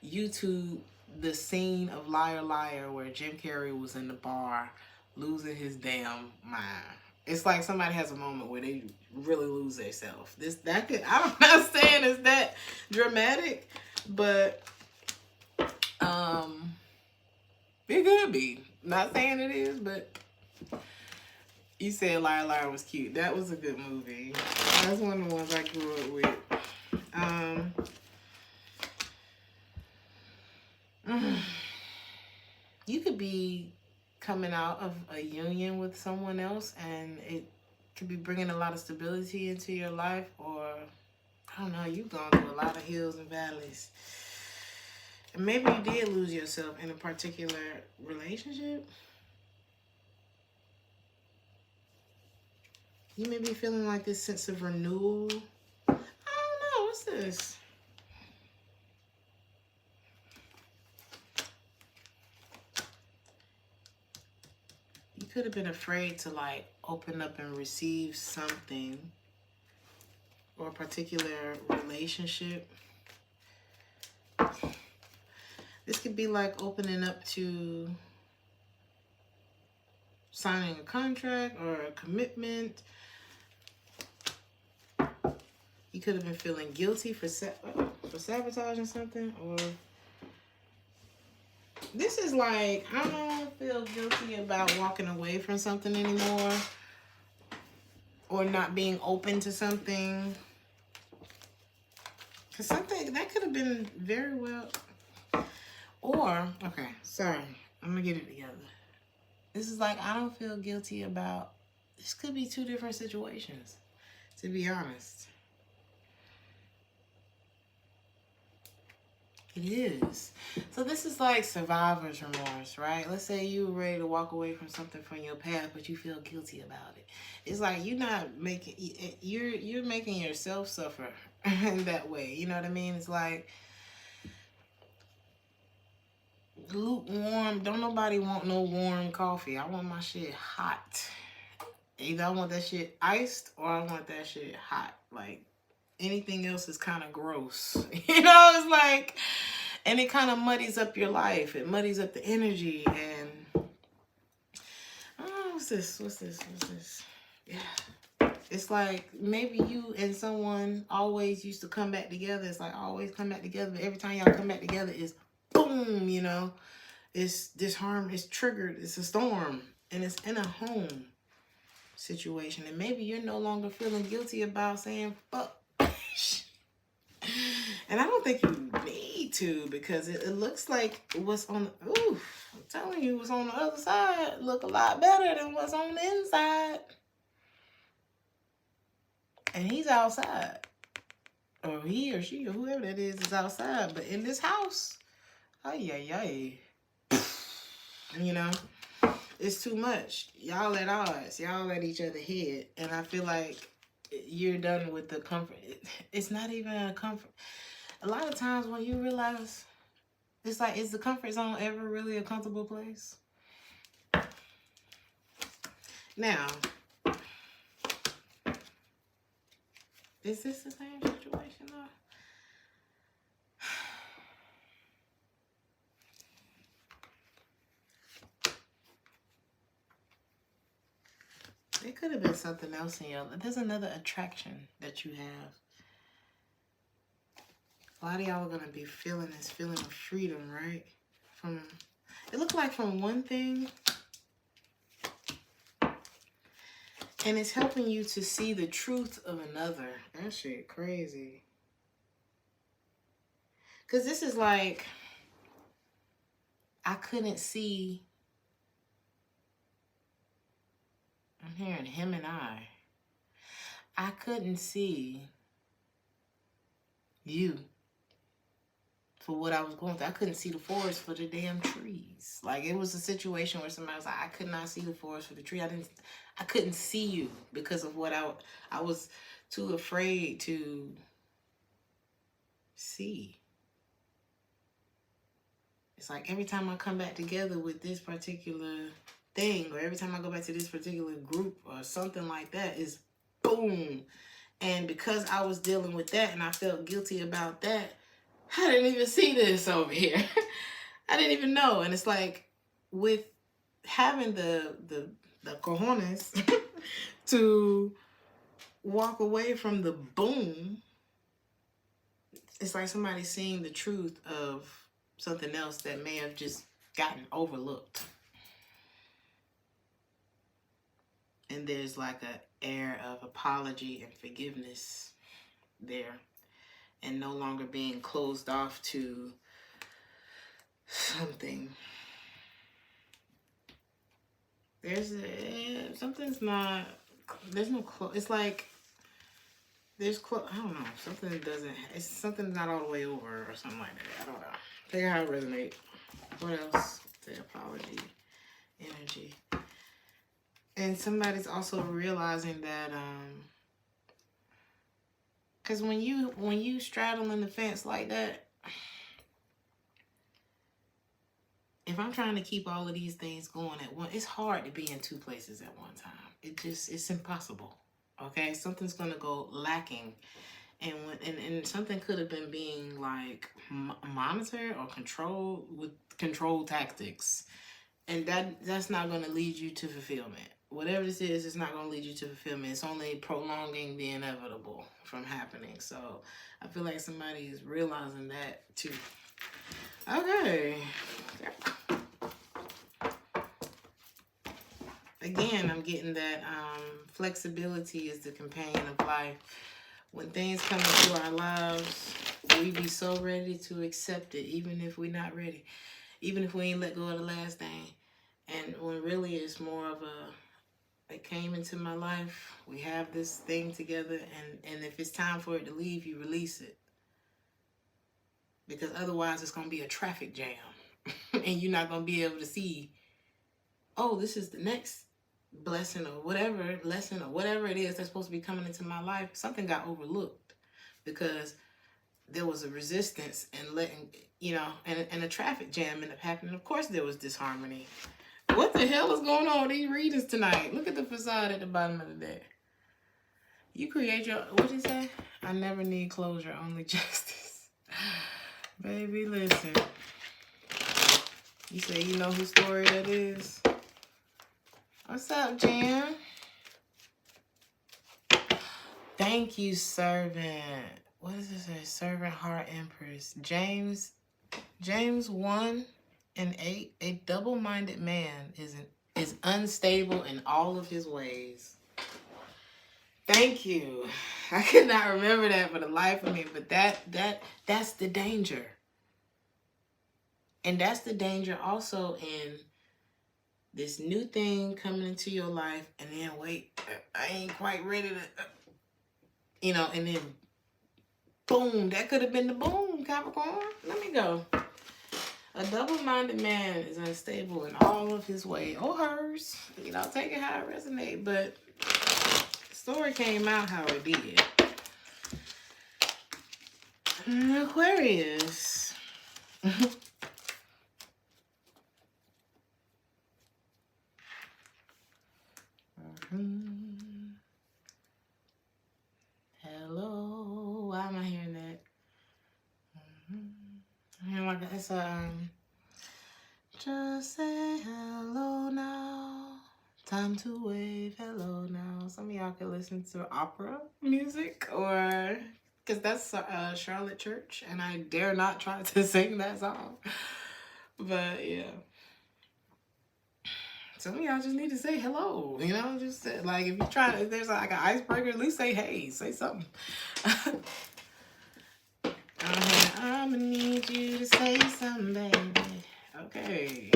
YouTube the scene of Liar Liar where Jim Carrey was in the bar losing his damn mind. It's like somebody has a moment where they really lose themselves. I'm not saying it's that dramatic, but it could be. Not saying it is, but you said Liar Liar was cute. That was a good movie. That's one of the ones I grew up with. You could be coming out of a union with someone else, and it could be bringing a lot of stability into your life, or I don't know, you've gone through a lot of hills and valleys. And maybe you did lose yourself in a particular relationship. You may be feeling like this sense of renewal. I don't know, what's this? You could have been afraid to like open up and receive something, or a particular relationship. This could be like opening up to signing a contract or a commitment. You could have been feeling guilty for sabotaging something, or this is like, I don't feel guilty about walking away from something anymore, or not being open to something. Because something that could have been very well, or, okay, sorry, I'm going to get it together. This is like, I don't feel guilty about, this could be two different situations, to be honest. It is. So this is like survivor's remorse, right? Let's say you were ready to walk away from something from your past, but you feel guilty about it. It's like you're not making, you're making yourself suffer in that way. You know what I mean? It's like lukewarm. Don't nobody want no warm coffee. I want my shit hot. Either I want that shit iced or I want that shit hot. Like, anything else is kind of gross. You know, it's like, and it kind of muddies up your life. It muddies up the energy. And oh, what's this? Yeah. It's like maybe you and someone always used to come back together. It's like always come back together. But every time y'all come back together, it's boom, you know. It's disharm. It's triggered. It's a storm. And it's in a home situation. And maybe you're no longer feeling guilty about saying fuck. And I don't think you need to, because it looks like what's on the, ooh, I'm telling you, what's on the other side look a lot better than what's on the inside. And he's outside. Or he or she or whoever that is outside. But in this house, ay. You know, it's too much. Y'all at odds. Y'all at each other head. And I feel like you're done with the comfort. It's not even a comfort. A lot of times when you realize, it's like, is the comfort zone ever really a comfortable place? Now, is this the same situation though? It could have been something else in your life. There's another attraction that you have. A lot of y'all are going to be feeling this feeling of freedom, right? It looked like from one thing. And it's helping you to see the truth of another. That shit crazy. Because this is like, I couldn't see. I'm hearing him and I couldn't see you for what I was going through. I couldn't see the forest for the damn trees. Like, it was a situation where somebody was like, I could not see the forest for the tree. I couldn't see you because of what I was too afraid to see. It's like every time I come back together with this particular thing, or every time I go back to this particular group or something like that, is boom. And because I was dealing with that and I felt guilty about that, I didn't even see this over here. I didn't even know. And it's like, with having the cojones to walk away from the boom, it's like somebody seeing the truth of something else that may have just gotten overlooked. And there's like an air of apology and forgiveness there. And no longer being closed off to something. It's like, There's I don't know, something that doesn't, it's something not all the way over or something like that. I don't know. Take how it resonates. What else? The apology energy. And somebody's also realizing that, because when you straddling the fence like that, if I'm trying to keep all of these things going at once, it's hard to be in two places at one time. It's impossible. Okay, something's gonna go lacking, and something could have been being like monitored or controlled with control tactics, and that's not gonna lead you to fulfillment. Whatever this is, it's not gonna lead you to fulfillment. It's only prolonging the inevitable from happening. So I feel like somebody is realizing that too. Okay. Again, I'm getting that flexibility is the companion of life. When things come into our lives, we be so ready to accept it, even if we're not ready. Even if we ain't let go of the last thing. And when really it's more of it came into my life, we have this thing together, and if it's time for it to leave, you release it. Because otherwise it's going to be a traffic jam. And you're not going to be able to see, oh, this is the next blessing or whatever, lesson or whatever it is that's supposed to be coming into my life. Something got overlooked because there was a resistance and letting, and a traffic jam ended up happening. Of course there was disharmony. What the hell is going on with these readings tonight? Look at the facade at the bottom of the deck. You create your, what'd you say? I never need closure, only justice. Baby, listen. You say you know whose story that is? What's up, Jan? Thank you, servant. What does it say? Servant, heart, empress. James 1 and 8. A double-minded man is unstable in all of his ways. Thank you. I could not remember that for the life of me, but that's the danger. And that's the danger also in this new thing coming into your life, and then wait, I ain't quite ready to, and then boom, that could have been the boom, Capricorn. Let me go. A double-minded man is unstable in all of his ways, or hers. Take it how it resonates, but the story came out how it did. Aquarius. Hello. Why am I hearing that? Like it's just say hello now. Time to wave hello now. Some of y'all can listen to opera music, or because that's Charlotte Church, and I dare not try to sing that song. But yeah. Some of y'all just need to say hello, just say, like if there's like an icebreaker, at least say hey, say something. I'm gonna need you to say something, baby. Okay.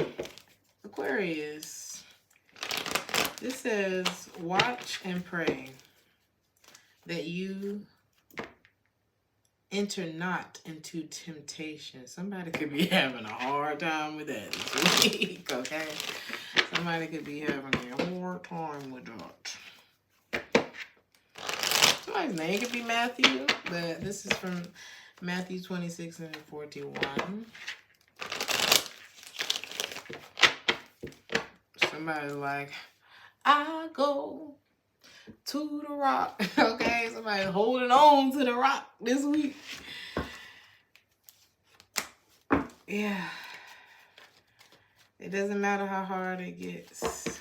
Aquarius. This says, watch and pray that you enter not into temptation. Somebody could be having a hard time with that this week, okay? Somebody could be having a hard time with that. Somebody's name could be Matthew, but this is from Matthew 26 and 41. Somebody's like, I go to the rock. Okay, somebody's holding on to the rock this week. Yeah. It doesn't matter how hard it gets.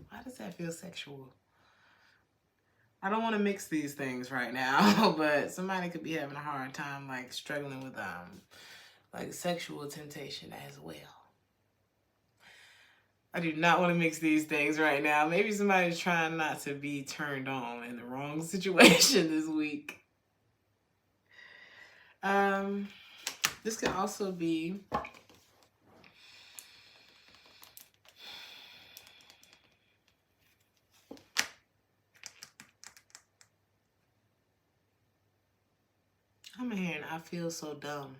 Why does that feel sexual? I don't want to mix these things right now, but somebody could be having a hard time, like struggling with like sexual temptation as well. I do not want to mix these things right now. Maybe somebody's trying not to be turned on in the wrong situation this week. This could also be feel so dumb.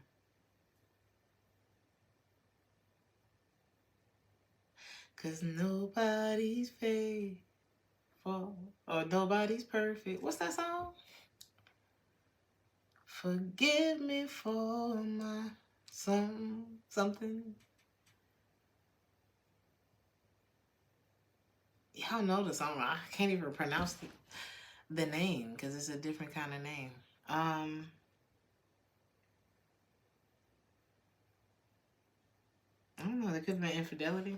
Cause nobody's faithful or nobody's perfect. What's that song? Forgive me for my something. Y'all know the song. I can't even pronounce the name because it's a different kind of name. I don't know. There could have been infidelity.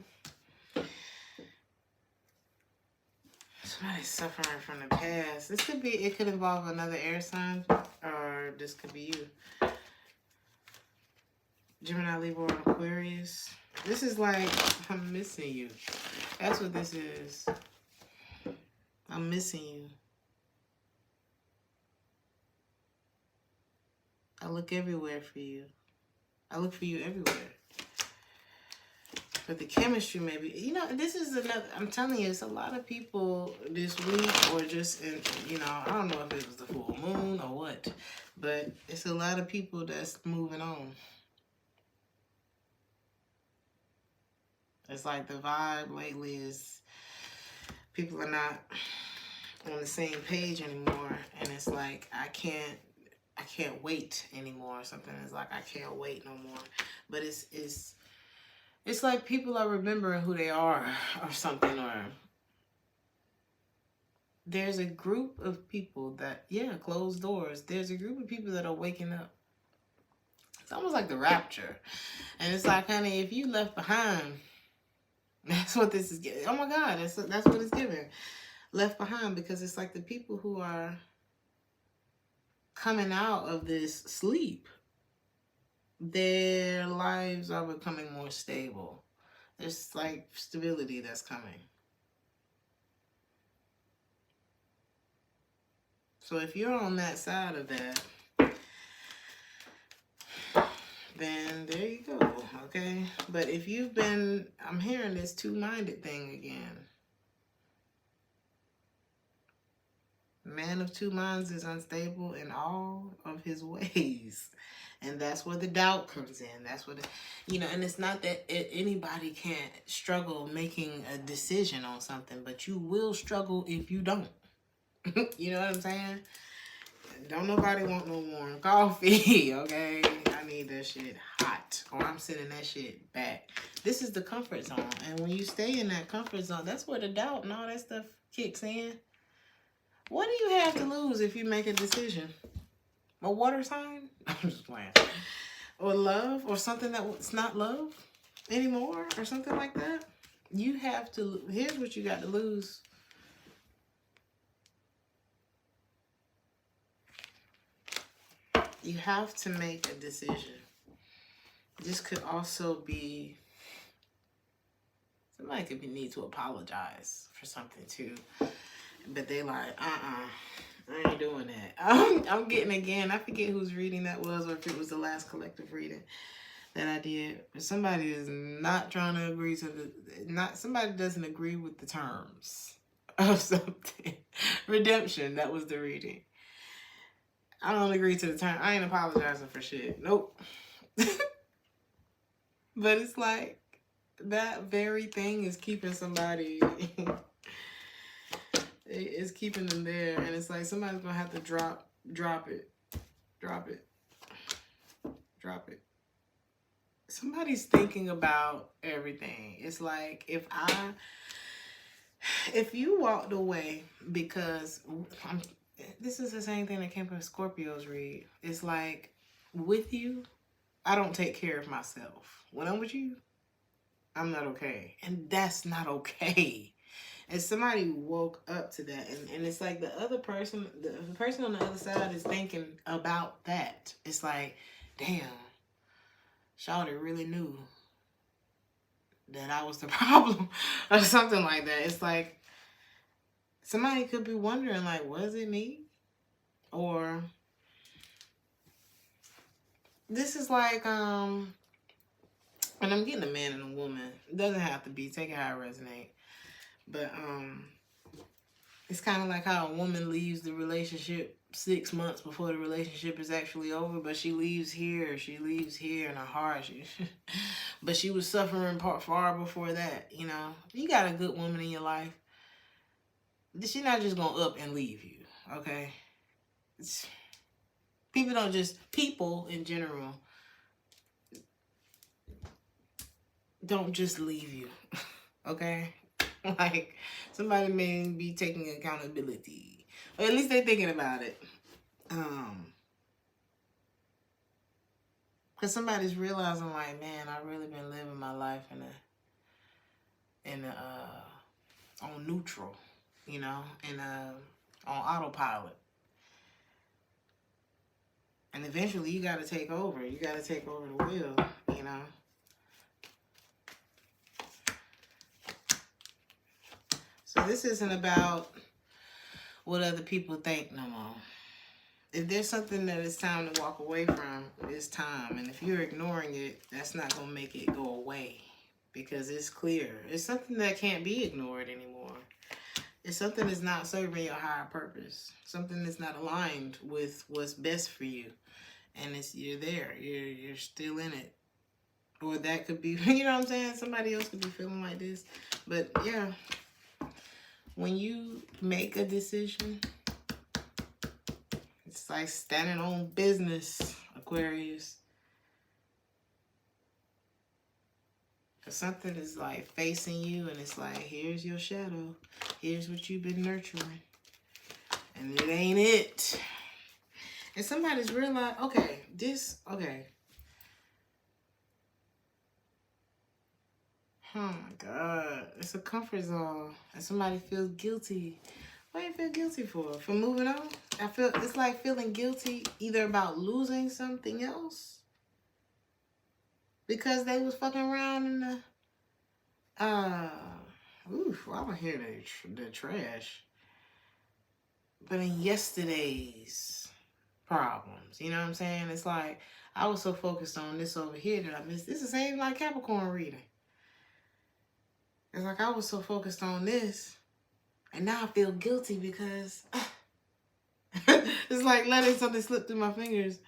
Somebody's suffering from the past. This could be. It could involve another air sign, or this could be you. Gemini, Libra, and Aquarius. This is like, I'm missing you. That's what this is. I'm missing you. I look everywhere for you. I look for you everywhere. But the chemistry maybe, you know, this is another, I'm telling you, it's a lot of people this week or just in, you know, I don't know if it was the full moon or what, but it's a lot of people that's moving on. It's like the vibe lately is people are not on the same page anymore, and it's like I can't wait anymore. Something is like I can't wait no more. But it's like people are remembering who they are or something, or there's a group of people that, yeah, closed doors. There's a group of people that are waking up. It's almost like the rapture. And it's like, honey, if you left behind, that's what this is giving. Oh my God, that's what it's giving. Left behind, because it's like the people who are coming out of this sleep, their lives are becoming more stable. There's like stability that's coming. So if you're on that side of that, then there you go, okay? But if you've been, I'm hearing this two-minded thing again. Man of two minds is unstable in all of his ways. And that's where the doubt comes in. That's what, you know, and it's not that anybody can't struggle making a decision on something, but you will struggle if you don't. You know what I'm saying? Don't nobody want no warm coffee, okay? I need that shit hot, or I'm sending that shit back. This is the comfort zone. And when you stay in that comfort zone, that's where the doubt and all that stuff kicks in. What do you have to lose if you make a decision? A water sign? I'm just playing. Or love, or something that's not love anymore, or something like that. You have to, here's what you got to lose. You have to make a decision. This could also be, somebody could need to apologize for something too. But they like, I ain't doing that. I'm getting, again, I forget whose reading that was, or if it was the last collective reading that I did. But somebody is not trying to agree to somebody doesn't agree with the terms of something. Redemption, that was the reading. I don't agree to the term. I ain't apologizing for shit. Nope. But it's like that very thing is keeping somebody. It's keeping them there, and it's like somebody's gonna have to drop it. Somebody's thinking about everything. It's like if you walked away because this is the same thing that came from Scorpio's read. It's like, with you, I don't take care of myself. When I'm with you, I'm not okay. And that's not okay. And somebody woke up to that. And it's like the other person, the person on the other side is thinking about that. It's like, damn, Shawty really knew that I was the problem or something like that. It's like, somebody could be wondering, like, was it me? Or this is like, and I'm getting a man and a woman. It doesn't have to be. Take it how it resonates. But it's kind of like how a woman leaves the relationship 6 months before the relationship is actually over, but she leaves here in her heart. But she was suffering far before that, you know. You got a good woman in your life. She's not just gonna up and leave you, okay? People in general don't just leave you, okay? Like, somebody may be taking accountability, or at least they're thinking about it. Because somebody's realizing, like, man, I've really been living my life on neutral, you know, and on autopilot. And eventually you got to take over. You got to take over the wheel, you know. So this isn't about what other people think no more. If there's something that it's time to walk away from, it's time. And if you're ignoring it, that's not going to make it go away. Because it's clear. It's something that can't be ignored anymore. It's something that's not serving your higher purpose. Something that's not aligned with what's best for you. And you're there. You're still in it. Or that could be, you know what I'm saying? Somebody else could be feeling like this. But yeah. When you make a decision, it's like standing on business, Aquarius. If something is like facing you and it's like, here's your shadow. Here's what you've been nurturing. And it ain't it. And somebody's realized, okay. Oh my God. It's a comfort zone. And somebody feels guilty. What do you feel guilty for? For moving on? I feel it's like feeling guilty either about losing something else. Because they was fucking around in the I don't hear the trash. But in yesterday's problems, you know what I'm saying? It's like I was so focused on this over here that I missed. It's the same like Capricorn reading. It's like I was so focused on this, and now I feel guilty because it's like letting something slip through my fingers.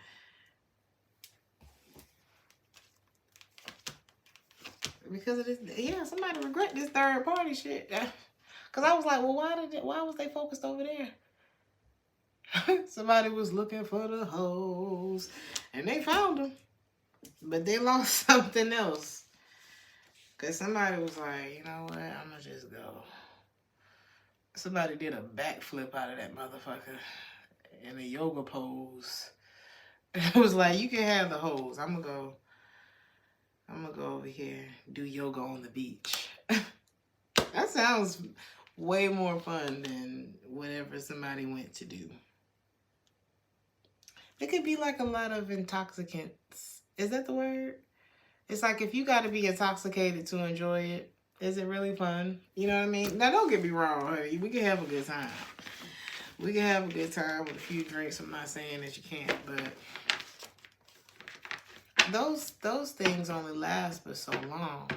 Because of this, yeah, somebody regret this third party shit. Because I was like, well, why was they focused over there? Somebody was looking for the hoes, and they found them, but they lost something else. Because somebody was like, you know what, I'm going to just go. Somebody did a backflip out of that motherfucker in a yoga pose. It was like, you can have the hoes. I'm going to go over here, do yoga on the beach. That sounds way more fun than whatever somebody went to do. It could be like a lot of intoxicants. Is that the word? It's like if you got to be intoxicated to enjoy it, is it really fun? You know what I mean? Now, don't get me wrong, honey. We can have a good time. We can have a good time with a few drinks. I'm not saying that you can't, but those things only last for so long.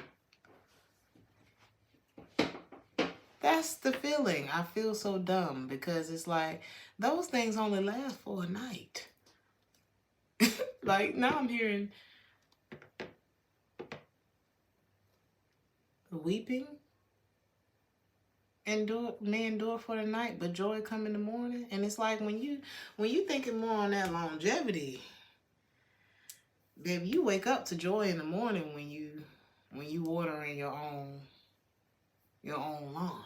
That's the feeling. I feel so dumb because it's like those things only last for a night. Like now I'm hearing weeping may endure for the night, but joy come in the morning. And it's like when you thinking more on that longevity, baby, you wake up to joy in the morning when you watering your own lawn.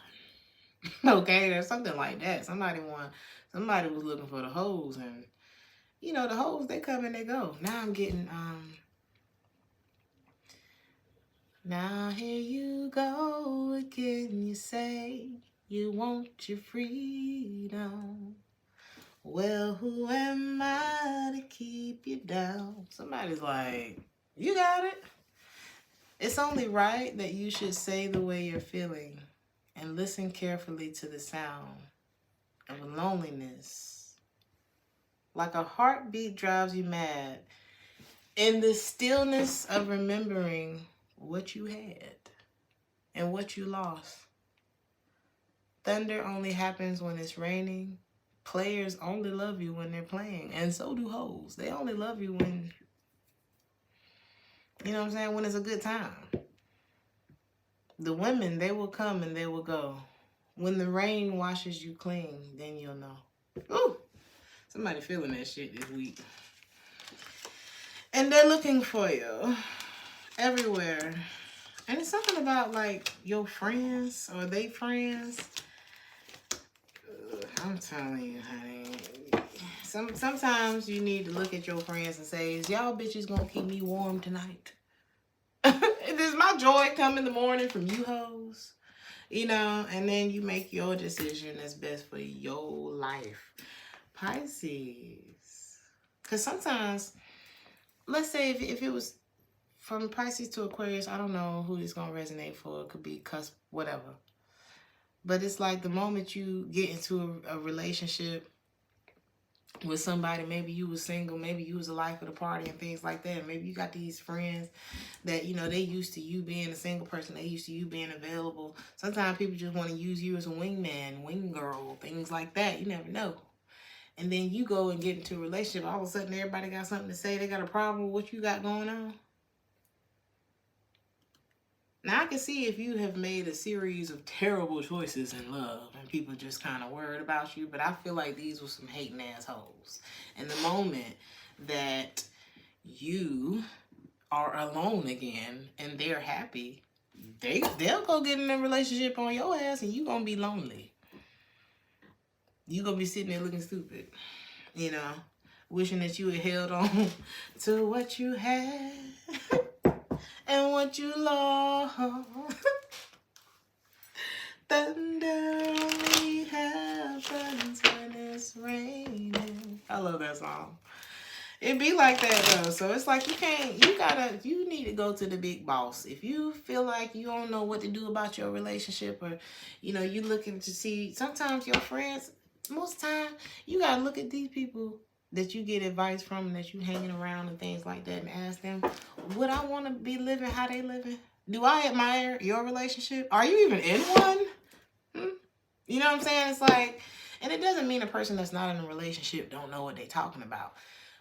Okay, there's something like that. Somebody was looking for the hoes, and you know the hoes, they come and they go. Now I'm getting now here you go again. You say you want your freedom. Well, who am I to keep you down? Somebody's like, you got it. It's only right that you should say the way you're feeling and listen carefully to the sound of loneliness. Like a heartbeat drives you mad. In the stillness of remembering what you had and what you lost. Thunder only happens when it's raining. players only love you when they're playing. And so do hoes. They only love you when, you know what I'm saying, when it's a good time. The women, they will come and they will go. When the rain washes you clean, then you'll know. Ooh, somebody feeling that shit this week. And they're looking for you everywhere. And it's something about, like, your friends or they friends. I'm telling you, honey. Sometimes you need to look at your friends and say, is y'all bitches gonna keep me warm tonight? Does my joy come in the morning from you hoes? You know, and then you make your decision that's best for your life. Pisces. Because sometimes, let's say if it was from Pisces to Aquarius, I don't know who it's going to resonate for. It could be cusp, whatever. But it's like the moment you get into a relationship with somebody, maybe you was single, maybe you was the life of the party and things like that. Maybe you got these friends that, you know, they used to you being a single person. They used to you being available. Sometimes people just want to use you as a wingman, wing girl, things like that. You never know. And then you go and get into a relationship. All of a sudden, everybody got something to say. They got a problem with what you got going on. Now, I can see if you have made a series of terrible choices in love and people just kind of worried about you, but I feel like these were some hating assholes. And the moment that you are alone again and they're happy, they'll go get in a relationship on your ass and you gonna be lonely. You gonna be sitting there looking stupid, you know, wishing that you had held on to what you had. And what you lost. Thunder only happens when it's raining. I love that song. It be like that though. So it's like you need to go to the big boss. If you feel like you don't know what to do about your relationship, or, you know, you looking to see, sometimes your friends, most of the time, you gotta look at these people that you get advice from and that you hanging around and things like that and ask them, would I want to be living how they living? Do I admire your relationship? Are you even in one? You know what I'm saying? It's like, and it doesn't mean a person that's not in a relationship don't know what they're talking about.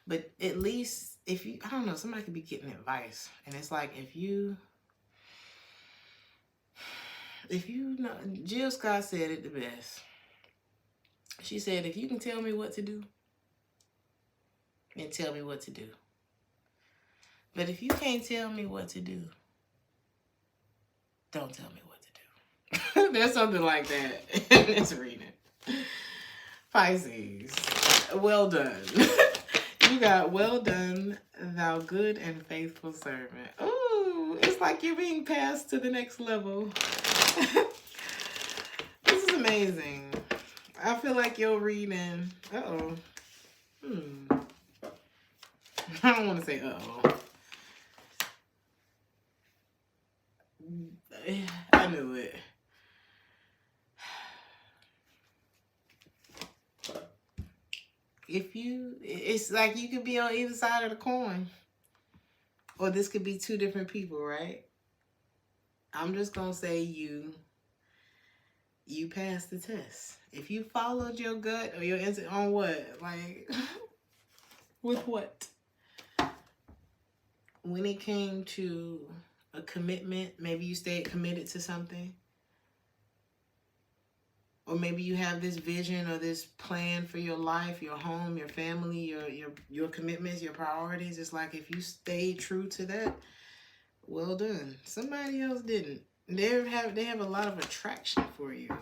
But at least if you, I don't know, somebody could be getting advice. And it's like, if you know, Jill Scott said it the best. She said, if you can tell me what to do, then tell me what to do. But if you can't tell me what to do, don't tell me what to do. There's something like that in this reading. Pisces, well done. You got, well done, thou good and faithful servant. Ooh, it's like you're being passed to the next level. This is amazing. I feel like your reading, I don't want to say uh-oh. I knew it. It's like you could be on either side of the coin. Or this could be two different people, right? I'm just going to say you passed the test. If you followed your gut or your instinct on what? Like, with what? When it came to a commitment, maybe you stayed committed to something. Or maybe you have this vision or this plan for your life, your home, your family, your commitments, your priorities. It's like if you stay true to that, well done. Somebody else didn't. They have a lot of attraction for you.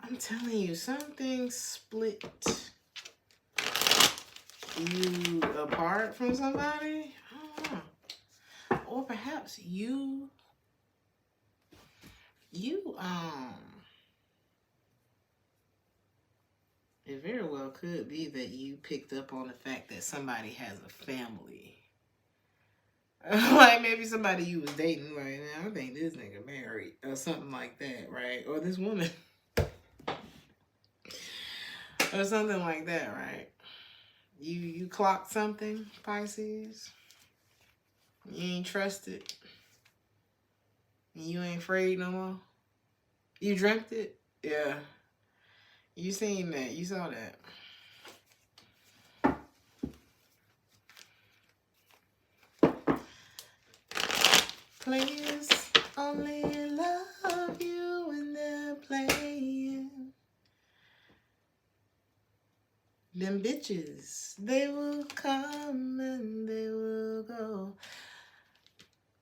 I'm telling you, something split you apart from somebody. I don't know. Or perhaps you it very well could be that you picked up on the fact that somebody has a family. Like maybe somebody you was dating, like, I think this nigga married or something like that, right? Or this woman. Or something like that, right? You clocked something, Pisces. You ain't trusted. You ain't afraid no more. You dreamt it? Yeah. You seen that. You saw that. Players only love you when they're playing. Them bitches, they will come and they will go.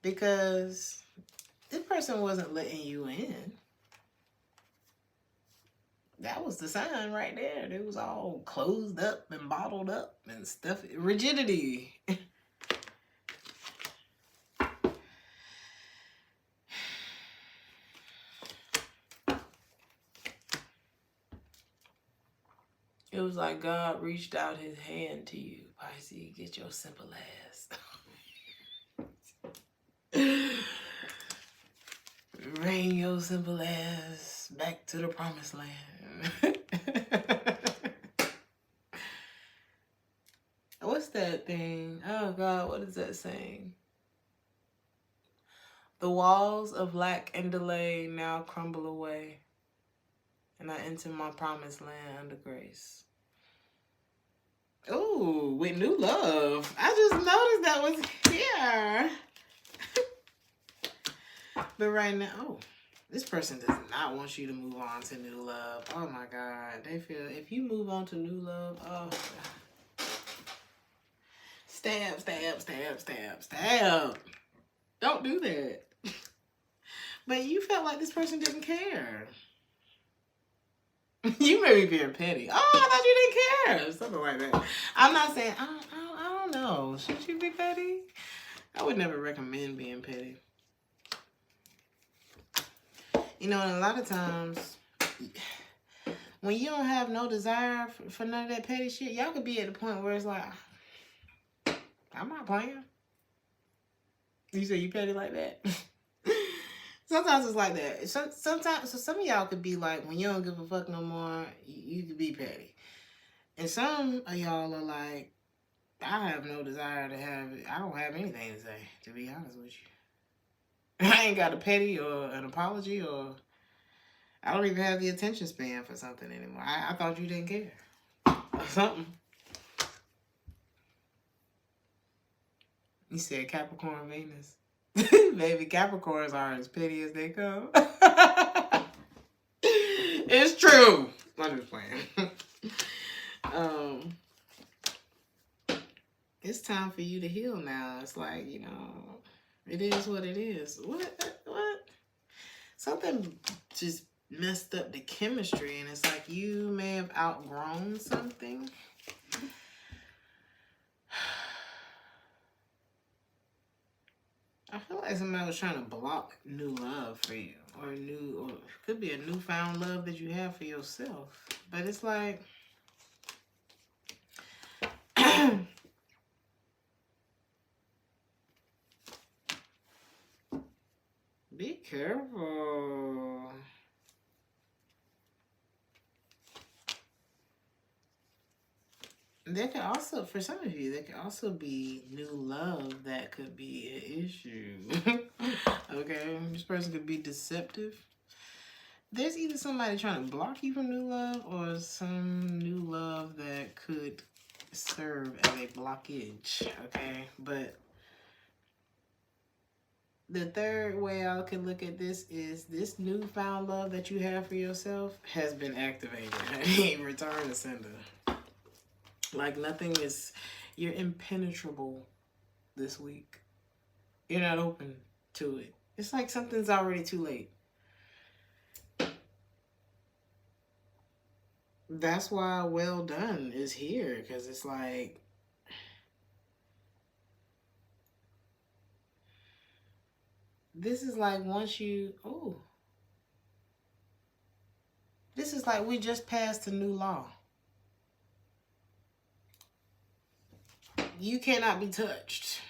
Because this person wasn't letting you in. That was the sign right there. It was all closed up and bottled up and stuff. Rigidity. It was like God reached out his hand to you. Pisces, get your simple ass. Bring your simple ass back to the promised land. What's that thing? Oh God, what is that saying? The walls of lack and delay now crumble away, and I enter my promised land under grace. Ooh, with new love. I just noticed that was here. But right now, oh, this person does not want you to move on to new love. Oh my God. They feel if you move on to new love, oh God. Stab, stab, stab, stab, stab. Don't do that. But you felt like this person didn't care. You may be being petty. Oh, I thought you didn't care. Something like that. I'm not saying, I don't know. Should you be petty? I would never recommend being petty. You know, and a lot of times, when you don't have no desire for none of that petty shit, y'all could be at the point where it's like, I'm not playing. You say you petty like that? Sometimes it's like that. Sometimes, so some of y'all could be like, when you don't give a fuck no more, you could be petty. And some of y'all are like, I have no desire to have, I don't have anything to say, to be honest with you. I ain't got a petty or an apology, or I don't even have the attention span for something anymore. I thought you didn't care. Or something. You said Capricorn Venus. Baby, Capricorns are as petty as they come. It's true. I'm just playing. It's time for you to heal now. It's like, you know, it is what it is. What? Something just messed up the chemistry, and it's like you may have outgrown something. I feel like somebody was trying to block new love for you, or it could be a newfound love that you have for yourself. But it's like, be careful. There could also, for some of you, there could also be new love that could be an issue. Okay, this person could be deceptive. There's either somebody trying to block you from new love, or some new love that could serve as a blockage. Okay, but the third way I could look at this is this newfound love that you have for yourself has been activated. Return to sender. Like nothing is, you're impenetrable this week. You're not open to it. It's like something's already too late. That's why well done is here, because it's like, this is like once you, this is like we just passed a new law. You cannot be touched.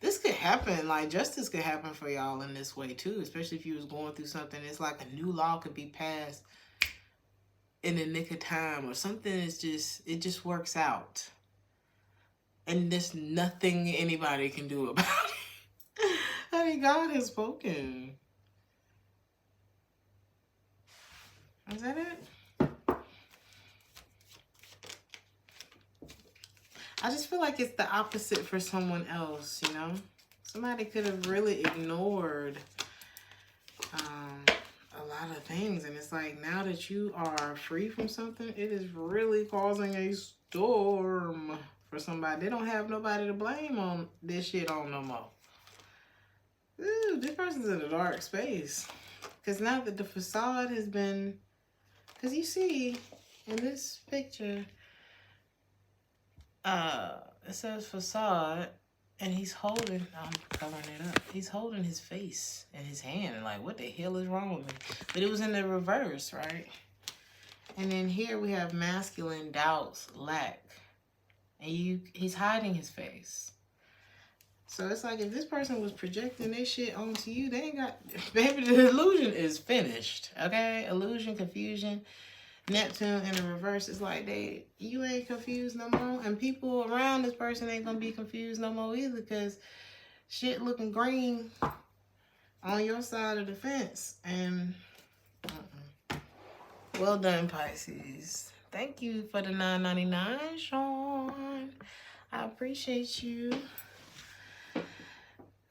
This could happen, like justice could happen for y'all in this way too, especially if you was going through something. It's like a new law could be passed in the nick of time, or something is just, it just works out. And there's nothing anybody can do about it. Honey, God has spoken. Is that it? I just feel like it's the opposite for someone else, you know? Somebody could have really ignored a lot of things. And it's like, now that you are free from something, it is really causing a storm for somebody. They don't have nobody to blame on this shit on no more. Ooh, this person's in a dark space. Because now that the facade has been... Because you see, in this picture, it says facade, and he's holding, I'm coloring it up, he's holding his face in his hand, and like, what the hell is wrong with me? But it was in the reverse, right? And then here we have masculine, doubts, lack, and he's hiding his face. So it's like, if this person was projecting this shit onto you, they ain't got, baby, the illusion is finished, okay? Illusion, confusion, Neptune in the reverse is like, you ain't confused no more. And people around this person ain't gonna be confused no more either, because shit looking green on your side of the fence. And well done, Pisces. Thank you for the $9.99, Sean. I appreciate you.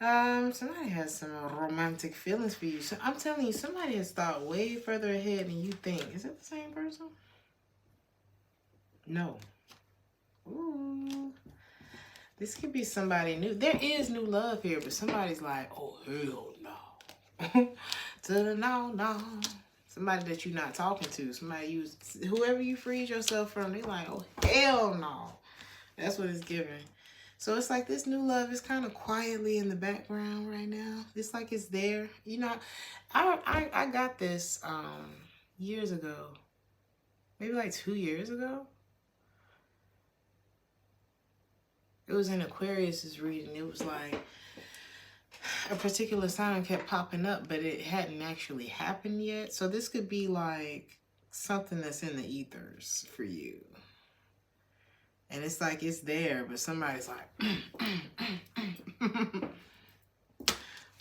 Somebody has some romantic feelings for you. So I'm telling you, somebody has thought way further ahead than you think. Is it the same person? No. Ooh. This could be somebody new. There is new love here, but somebody's like, oh, hell no. No. Somebody that you're not talking to. Somebody whoever you freed yourself from, they're like, oh, hell no. That's what it's giving. So it's like this new love is kind of quietly in the background right now. It's like it's there. You know, I got this years ago. Maybe like 2 years ago. It was in Aquarius's reading. It was like a particular sign kept popping up, but it hadn't actually happened yet. So this could be like something that's in the ethers for you. And it's like it's there, but somebody's like,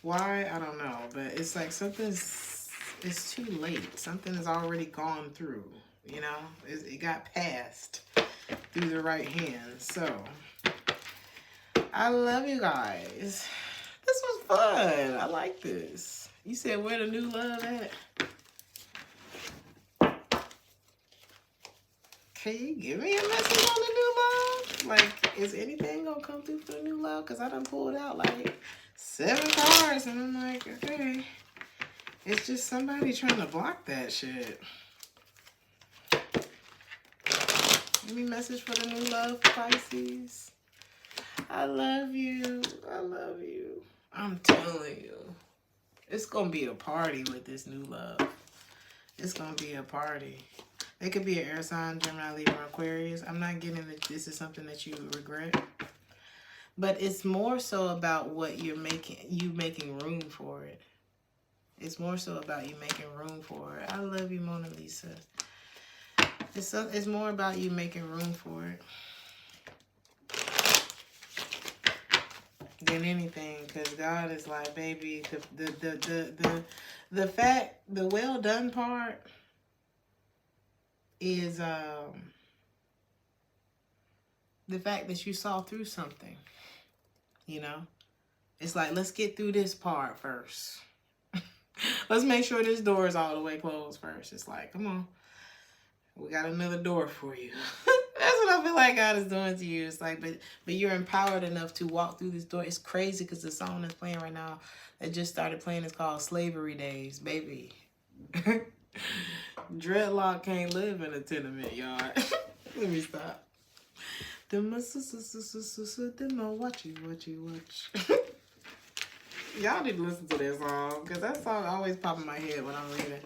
why? I don't know. But it's like it's too late. Something has already gone through, you know? It got passed through the right hands. So, I love you guys. This was fun. I like this. You said where the new love at? Can you give me a message on the new love? Like, is anything gonna come through for the new love? Because I done pulled out like 7 cards and I'm like, okay. It's just somebody trying to block that shit. Give me a message for the new love, Pisces. I love you. I love you. I'm telling you. It's gonna be a party with this new love. It's gonna be a party. It could be an air sign, Gemini, Libra, Aquarius. I'm not getting that this is something that you regret. But it's more so about what you're making room for it. It's more so about you making room for it. I love you, Mona Lisa. It's more about you making room for it than anything. Because God is like, baby, the well done part is the fact that you saw through something, you know? It's like, let's get through this part first. Let's make sure this door is all the way closed first. It's like, come on. We got another door for you. That's what I feel like God is doing to you. It's like, but you're empowered enough to walk through this door. It's crazy because the song that's playing right now that just started playing is called Slavery Days, baby. Dreadlock can't live in a tenement yard. Let me stop. Watch. Y'all need to listen to that song, because that song always pops in my head when I'm reading.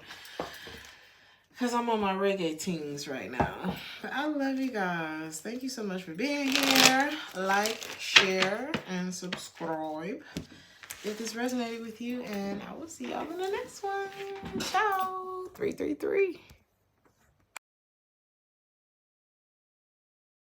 Because I'm on my reggae teens right now. But I love you guys. Thank you so much for being here. Like, share, and subscribe if this resonated with you. And I will see y'all in the next one. Ciao. 333.